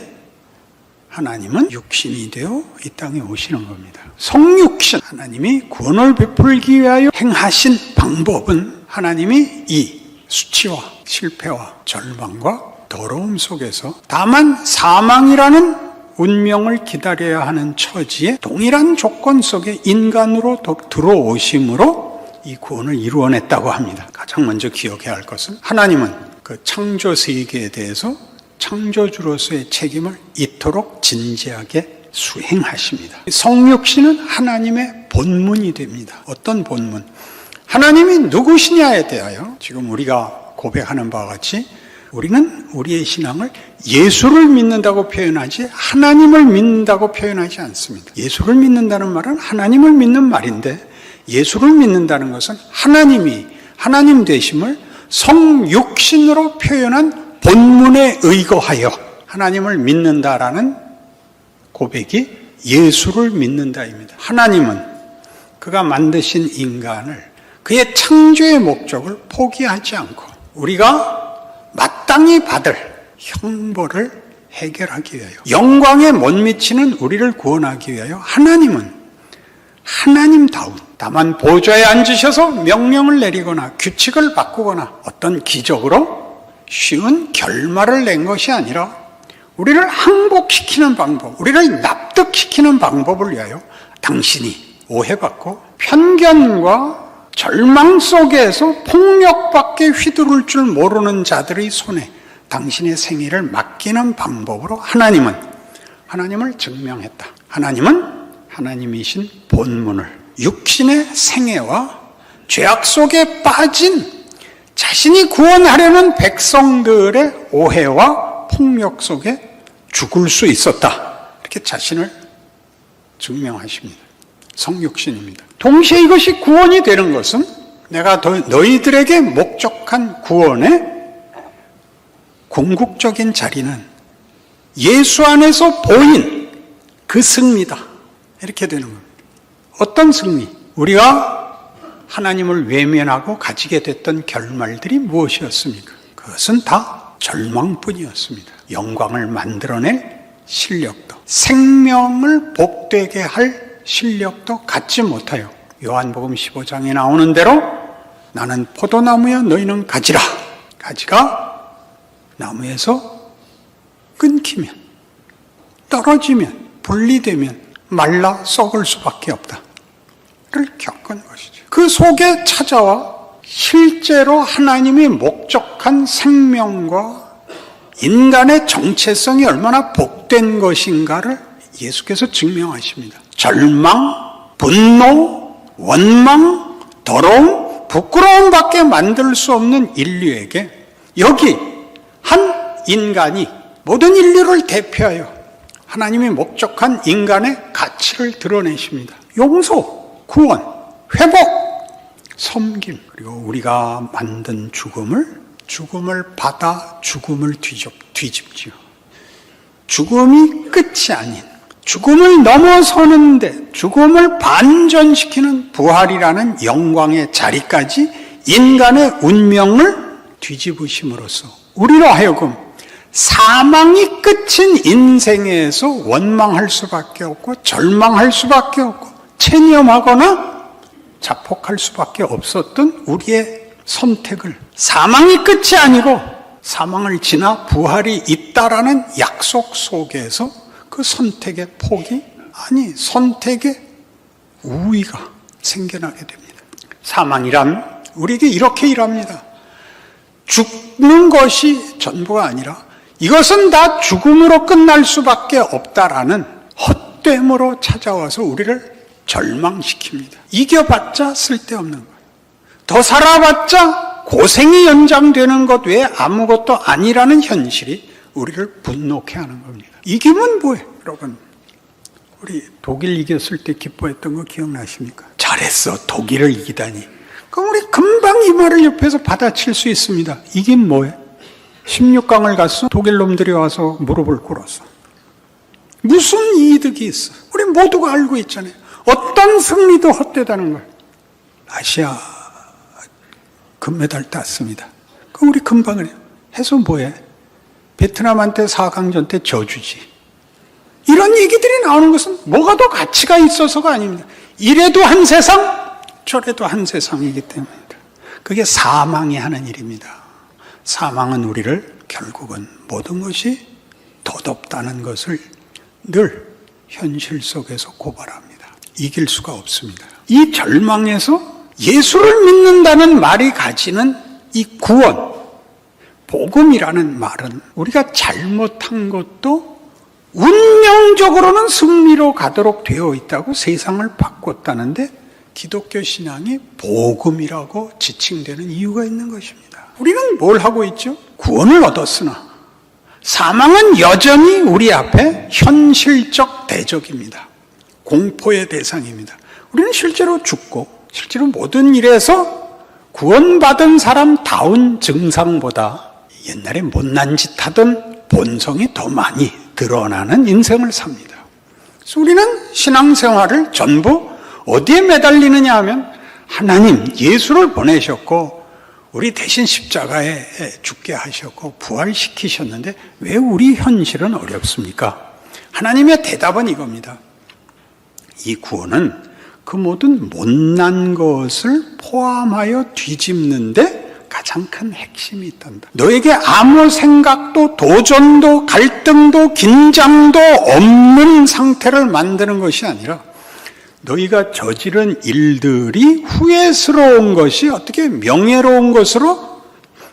하나님은 육신이 되어 이 땅에 오시는 겁니다. 성육신, 하나님이 구원을 베풀기 위하여 행하신 방법은 하나님이 이 수치와 실패와 절망과 더러움 속에서 다만 사망이라는 운명을 기다려야 하는 처지에 동일한 조건 속에 인간으로 들어오심으로 이 구원을 이루어냈다고 합니다. 가장 먼저 기억해야 할 것은, 하나님은 그 창조 세계에 대해서 창조주로서의 책임을 이토록 진지하게 수행하십니다. 성육신은 하나님의 본문이 됩니다. 어떤 본문? 하나님이 누구시냐에 대하여 지금 우리가 고백하는 바와 같이 우리는 우리의 신앙을 예수를 믿는다고 표현하지 하나님을 믿는다고 표현하지 않습니다. 예수를 믿는다는 말은 하나님을 믿는 말인데, 예수를 믿는다는 것은 하나님이 하나님 되심을 성육신으로 표현한 본문에 의거하여 하나님을 믿는다라는 고백이 예수를 믿는다입니다. 하나님은 그가 만드신 인간을 그의 창조의 목적을 포기하지 않고 우리가 마땅히 받을 형벌을 해결하기 위하여, 영광에 못 미치는 우리를 구원하기 위하여 하나님은 하나님다운, 다만 보좌에 앉으셔서 명령을 내리거나 규칙을 바꾸거나 어떤 기적으로 쉬운 결말을 낸 것이 아니라 우리를 항복시키는 방법, 우리를 납득시키는 방법을 위하여 당신이 오해받고 편견과 절망 속에서 폭력밖에 휘두를 줄 모르는 자들의 손에 당신의 생애를 맡기는 방법으로 하나님을 증명했다. 하나님은 하나님이신 본문을 육신의 생애와 죄악 속에 빠진 자신이 구원하려는 백성들의 오해와 폭력 속에 죽을 수 있었다, 이렇게 자신을 증명하십니다. 성육신입니다. 동시에 이것이 구원이 되는 것은 내가 너희들에게 목적한 구원의 궁극적인 자리는 예수 안에서 보인 그 승리다, 이렇게 되는 겁니다. 어떤 승리? 우리가 하나님을 외면하고 가지게 됐던 결말들이 무엇이었습니까? 그 그것은 다 절망뿐이었습니다. 영광을 만들어낼 실력도, 생명을 복되게 할 실력도 갖지 못하여 요한복음 15장에 나오는 대로 나는 포도나무야 너희는 가지라. 가지가 나무에서 끊기면, 떨어지면, 분리되면 말라 썩을 수밖에 없다. 를 겪은 것이죠. 그 속에 찾아와 실제로 하나님이 목적한 생명과 인간의 정체성이 얼마나 복된 것인가를 예수께서 증명하십니다. 절망, 분노, 원망, 더러움, 부끄러움밖에 만들 수 없는 인류에게 여기 한 인간이 모든 인류를 대표하여 하나님이 목적한 인간의 가치를 드러내십니다. 용서, 구원, 회복, 섬김, 그리고 우리가 만든 죽음을 받아 죽음을 뒤집지요. 죽음이 끝이 아닌, 죽음을 넘어서는데 죽음을 반전시키는 부활이라는 영광의 자리까지 인간의 운명을 뒤집으심으로써 우리로 하여금 사망이 끝인 인생에서 원망할 수밖에 없고 절망할 수밖에 없고 체념하거나 자폭할 수밖에 없었던 우리의 선택을, 사망이 끝이 아니고 사망을 지나 부활이 있다라는 약속 속에서 그 선택의 폭이, 아니 선택의 우위가 생겨나게 됩니다. 사망이란 우리에게 이렇게 일합니다. 죽는 것이 전부가 아니라 이것은 다 죽음으로 끝날 수밖에 없다라는 헛됨으로 찾아와서 우리를 절망시킵니다. 이겨봤자 쓸데없는 것, 더 살아봤자 고생이 연장되는 것 외에 아무것도 아니라는 현실이 우리를 분노케 하는 겁니다. 이기면 뭐해? 여러분, 우리 독일 이겼을 때 기뻐했던 거 기억나십니까? 잘했어, 독일을 이기다니. 그럼 우리 금방 이 말을 옆에서 받아칠 수 있습니다. 이긴 뭐해? 16강을 갔어? 독일 놈들이 와서 무릎을 꿇었어. 무슨 이득이 있어? 우리 모두가 알고 있잖아요. 어떤 승리도 헛되다는 걸. 아시아 금메달 땄습니다. 그럼 우리 금방 그래요. 해서 뭐해? 베트남한테 4강전 때 져주지. 이런 얘기들이 나오는 것은 뭐가 더 가치가 있어서가 아닙니다. 이래도 한 세상, 저래도 한 세상이기 때문입니다. 그게 사망이 하는 일입니다. 사망은 우리를 결국은 모든 것이 덧없다는 것을 늘 현실 속에서 고발합니다. 이길 수가 없습니다. 이 절망에서 예수를 믿는다는 말이 가지는 이 구원, 복음이라는 말은 우리가 잘못한 것도 운명적으로는 승리로 가도록 되어 있다고 세상을 바꿨다는데 기독교 신앙이 복음이라고 지칭되는 이유가 있는 것입니다. 우리는 뭘 하고 있죠? 구원을 얻었으나 사망은 여전히 우리 앞에 현실적 대적입니다. 공포의 대상입니다. 우리는 실제로 죽고 실제로 모든 일에서 구원받은 사람다운 증상보다 옛날에 못난 짓 하던 본성이 더 많이 드러나는 인생을 삽니다. 그래서 우리는 신앙생활을 전부 어디에 매달리느냐 하면 하나님 예수를 보내셨고 우리 대신 십자가에 죽게 하셨고 부활시키셨는데 왜 우리 현실은 어렵습니까? 하나님의 대답은 이겁니다. 이 구원은 그 모든 못난 것을 포함하여 뒤집는데 가장 큰 핵심이 있단다. 너에게 아무 생각도 도전도 갈등도 긴장도 없는 상태를 만드는 것이 아니라 너희가 저지른 일들이 후회스러운 것이 어떻게 명예로운 것으로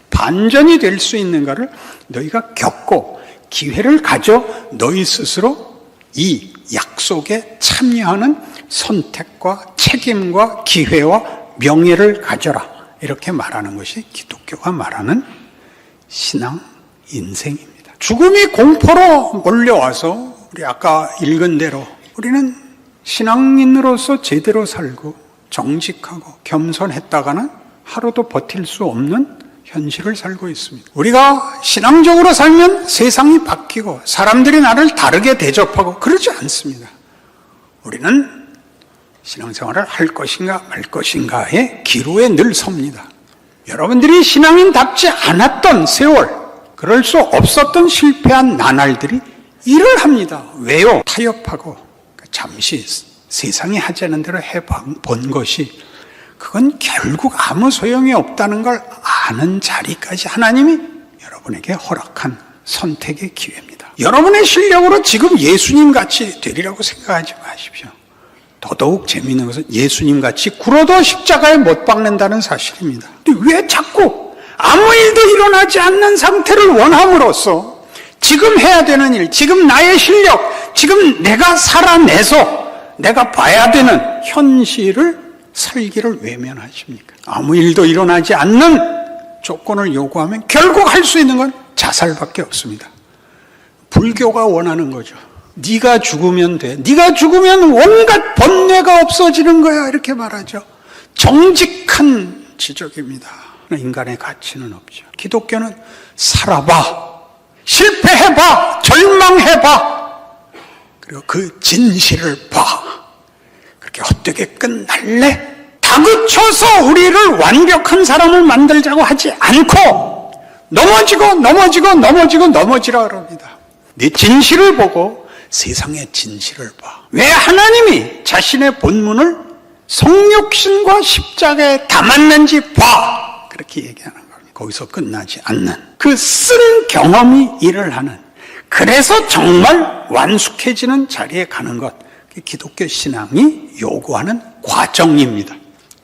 반전이 될 수 있는가를 너희가 겪고 기회를 가져 너희 스스로 이 약속에 참여하는 선택과 책임과 기회와 명예를 가져라. 이렇게 말하는 것이 기독교가 말하는 신앙 인생입니다. 죽음이 공포로 몰려와서 우리 아까 읽은 대로 우리는 신앙인으로서 제대로 살고 정직하고 겸손했다가는 하루도 버틸 수 없는 현실을 살고 있습니다. 우리가 신앙적으로 살면 세상이 바뀌고 사람들이 나를 다르게 대접하고 그러지 않습니다. 우리는 신앙생활을 할 것인가 말 것인가의 기로에 늘 섭니다. 여러분들이 신앙인답지 않았던 세월, 그럴 수 없었던 실패한 나날들이 일을 합니다. 왜요? 타협하고 잠시 세상이 하자는 대로 해본 것이 그건 결국 아무 소용이 없다는 걸 아는 자리까지 하나님이 여러분에게 허락한 선택의 기회입니다. 여러분의 실력으로 지금 예수님같이 되리라고 생각하지 마십시오. 더더욱 재미있는 것은 예수님같이 굴어도 십자가에 못 박는다는 사실입니다. 근데 왜 자꾸 아무 일도 일어나지 않는 상태를 원함으로써 지금 해야 되는 일, 지금 나의 실력, 지금 내가 살아내서 내가 봐야 되는 현실을 살기를 외면하십니까? 아무 일도 일어나지 않는 조건을 요구하면 결국 할 수 있는 건 자살밖에 없습니다. 불교가 원하는 거죠. 네가 죽으면 돼. 네가 죽으면 온갖 번뇌가 없어지는 거야. 이렇게 말하죠. 정직한 지적입니다. 인간의 가치는 없죠. 기독교는 살아봐. 실패해봐. 절망해봐. 그리고 그 진실을 봐. 그렇게 헛되게 끝날래? 다그쳐서 우리를 완벽한 사람을 만들자고 하지 않고 넘어지라 그럽니다. 네 진실을 보고 세상의 진실을 봐. 왜 하나님이 자신의 본문을 성육신과 십자가에 담았는지 봐. 그렇게 얘기하는 겁니다. 거기서 끝나지 않는 그 쓴 경험이 일을 하는, 그래서 정말 완숙해지는 자리에 가는 것, 기독교 신앙이 요구하는 과정입니다.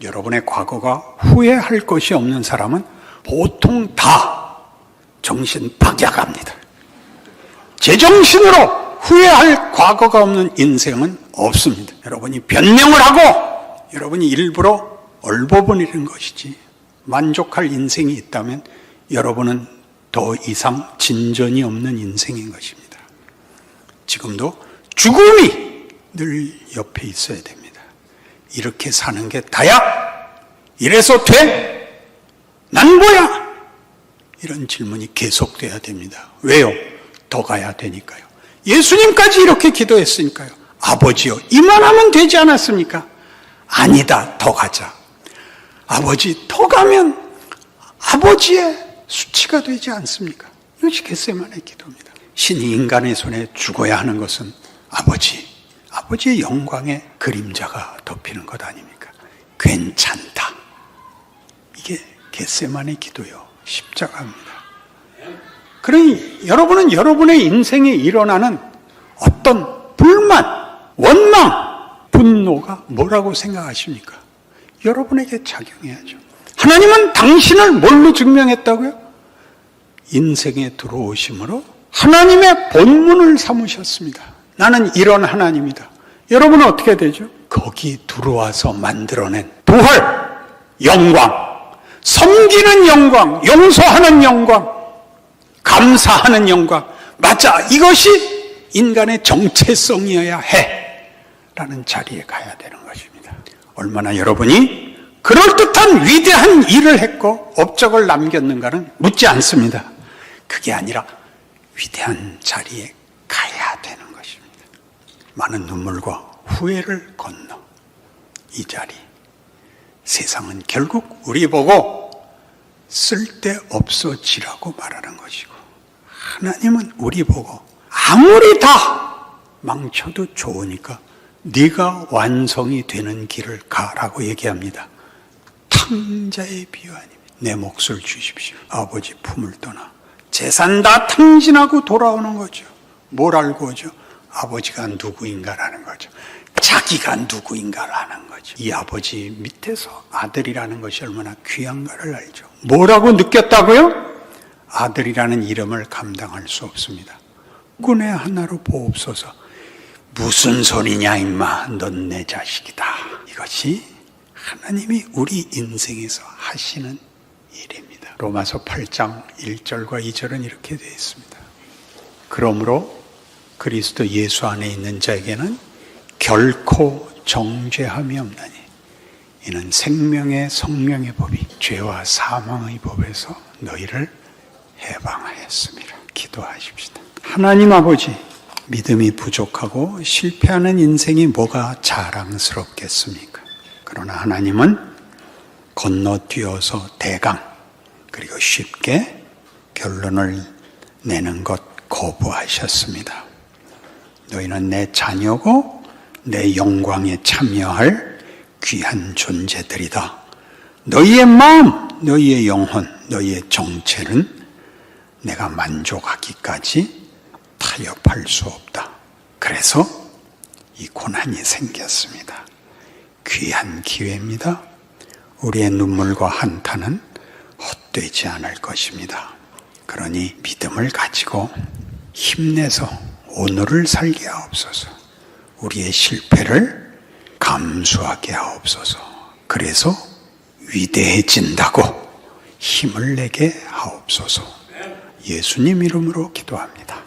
여러분의 과거가 후회할 것이 없는 사람은 보통 다 정신 박약합니다. 제정신으로 후회할 과거가 없는 인생은 없습니다. 여러분이 변명을 하고 여러분이 일부러 얼버무리는 것이지, 만족할 인생이 있다면 여러분은 더 이상 진전이 없는 인생인 것입니다. 지금도 죽음이 늘 옆에 있어야 됩니다. 이렇게 사는 게 다야? 이래서 돼? 난 뭐야? 이런 질문이 계속돼야 됩니다. 왜요? 더 가야 되니까요. 예수님까지 이렇게 기도했으니까요. 아버지요, 이만하면 되지 않았습니까? 아니다, 더 가자. 아버지, 더 가면 아버지의 수치가 되지 않습니까? 이것이 겟세마네 기도입니다. 신이 인간의 손에 죽어야 하는 것은 아버지의 영광의 그림자가 덮이는 것 아닙니까? 괜찮다. 이게 겟세마네 기도요, 십자가입니다. 그러니 여러분은 여러분의 인생에 일어나는 어떤 불만, 원망, 분노가 뭐라고 생각하십니까? 여러분에게 작용해야죠. 하나님은 당신을 뭘로 증명했다고요? 인생에 들어오심으로 하나님의 본문을 삼으셨습니다. 나는 이런 하나님이다. 여러분은 어떻게 되죠? 거기 들어와서 만들어낸 부활, 영광, 섬기는 영광, 용서하는 영광, 감사하는 영광. 맞아, 이것이 인간의 정체성이어야 해 라는 자리에 가야 되는 것입니다. 얼마나 여러분이 그럴듯한 위대한 일을 했고 업적을 남겼는가는 묻지 않습니다. 그게 아니라 위대한 자리에 가야 되는 것입니다. 많은 눈물과 후회를 건너 이 자리, 세상은 결국 우리 보고 쓸데없어지라고 말하는 것이고, 하나님은 우리 보고 아무리 다 망쳐도 좋으니까 네가 완성이 되는 길을 가라고 얘기합니다. 탕자의 비유아님, 내 몫을 주십시오. 아버지 품을 떠나 재산 다 탕진하고 돌아오는 거죠. 뭘 알고 오죠? 아버지가 누구인가라는 거죠. 자기가 누구인가라는 거죠. 이 아버지 밑에서 아들이라는 것이 얼마나 귀한가를 알죠. 뭐라고 느꼈다고요? 아들이라는 이름을 감당할 수 없습니다. 군의 하나로 보옵소서. 무슨 소리냐 임마, 넌 내 자식이다. 이것이 하나님이 우리 인생에서 하시는 일입니다. 로마서 8장 1절과 2절은 이렇게 되어 있습니다. 그러므로 그리스도 예수 안에 있는 자에게는 결코 정죄함이 없나니 이는 생명의 성령의 법이 죄와 사망의 법에서 너희를 해방하였습니다. 기도하십시다. 하나님 아버지, 믿음이 부족하고 실패하는 인생이 뭐가 자랑스럽겠습니까? 그러나 하나님은 건너뛰어서 대강 그리고 쉽게 결론을 내는 것 거부하셨습니다. 너희는 내 자녀고 내 영광에 참여할 귀한 존재들이다. 너희의 마음, 너희의 영혼, 너희의 정체는 내가 만족하기까지 타협할 수 없다. 그래서 이 고난이 생겼습니다. 귀한 기회입니다. 우리의 눈물과 한탄은 헛되지 않을 것입니다. 그러니 믿음을 가지고 힘내서 오늘을 살게 하옵소서. 우리의 실패를 감수하게 하옵소서. 그래서 위대해진다고 힘을 내게 하옵소서. 예수님 이름으로 기도합니다.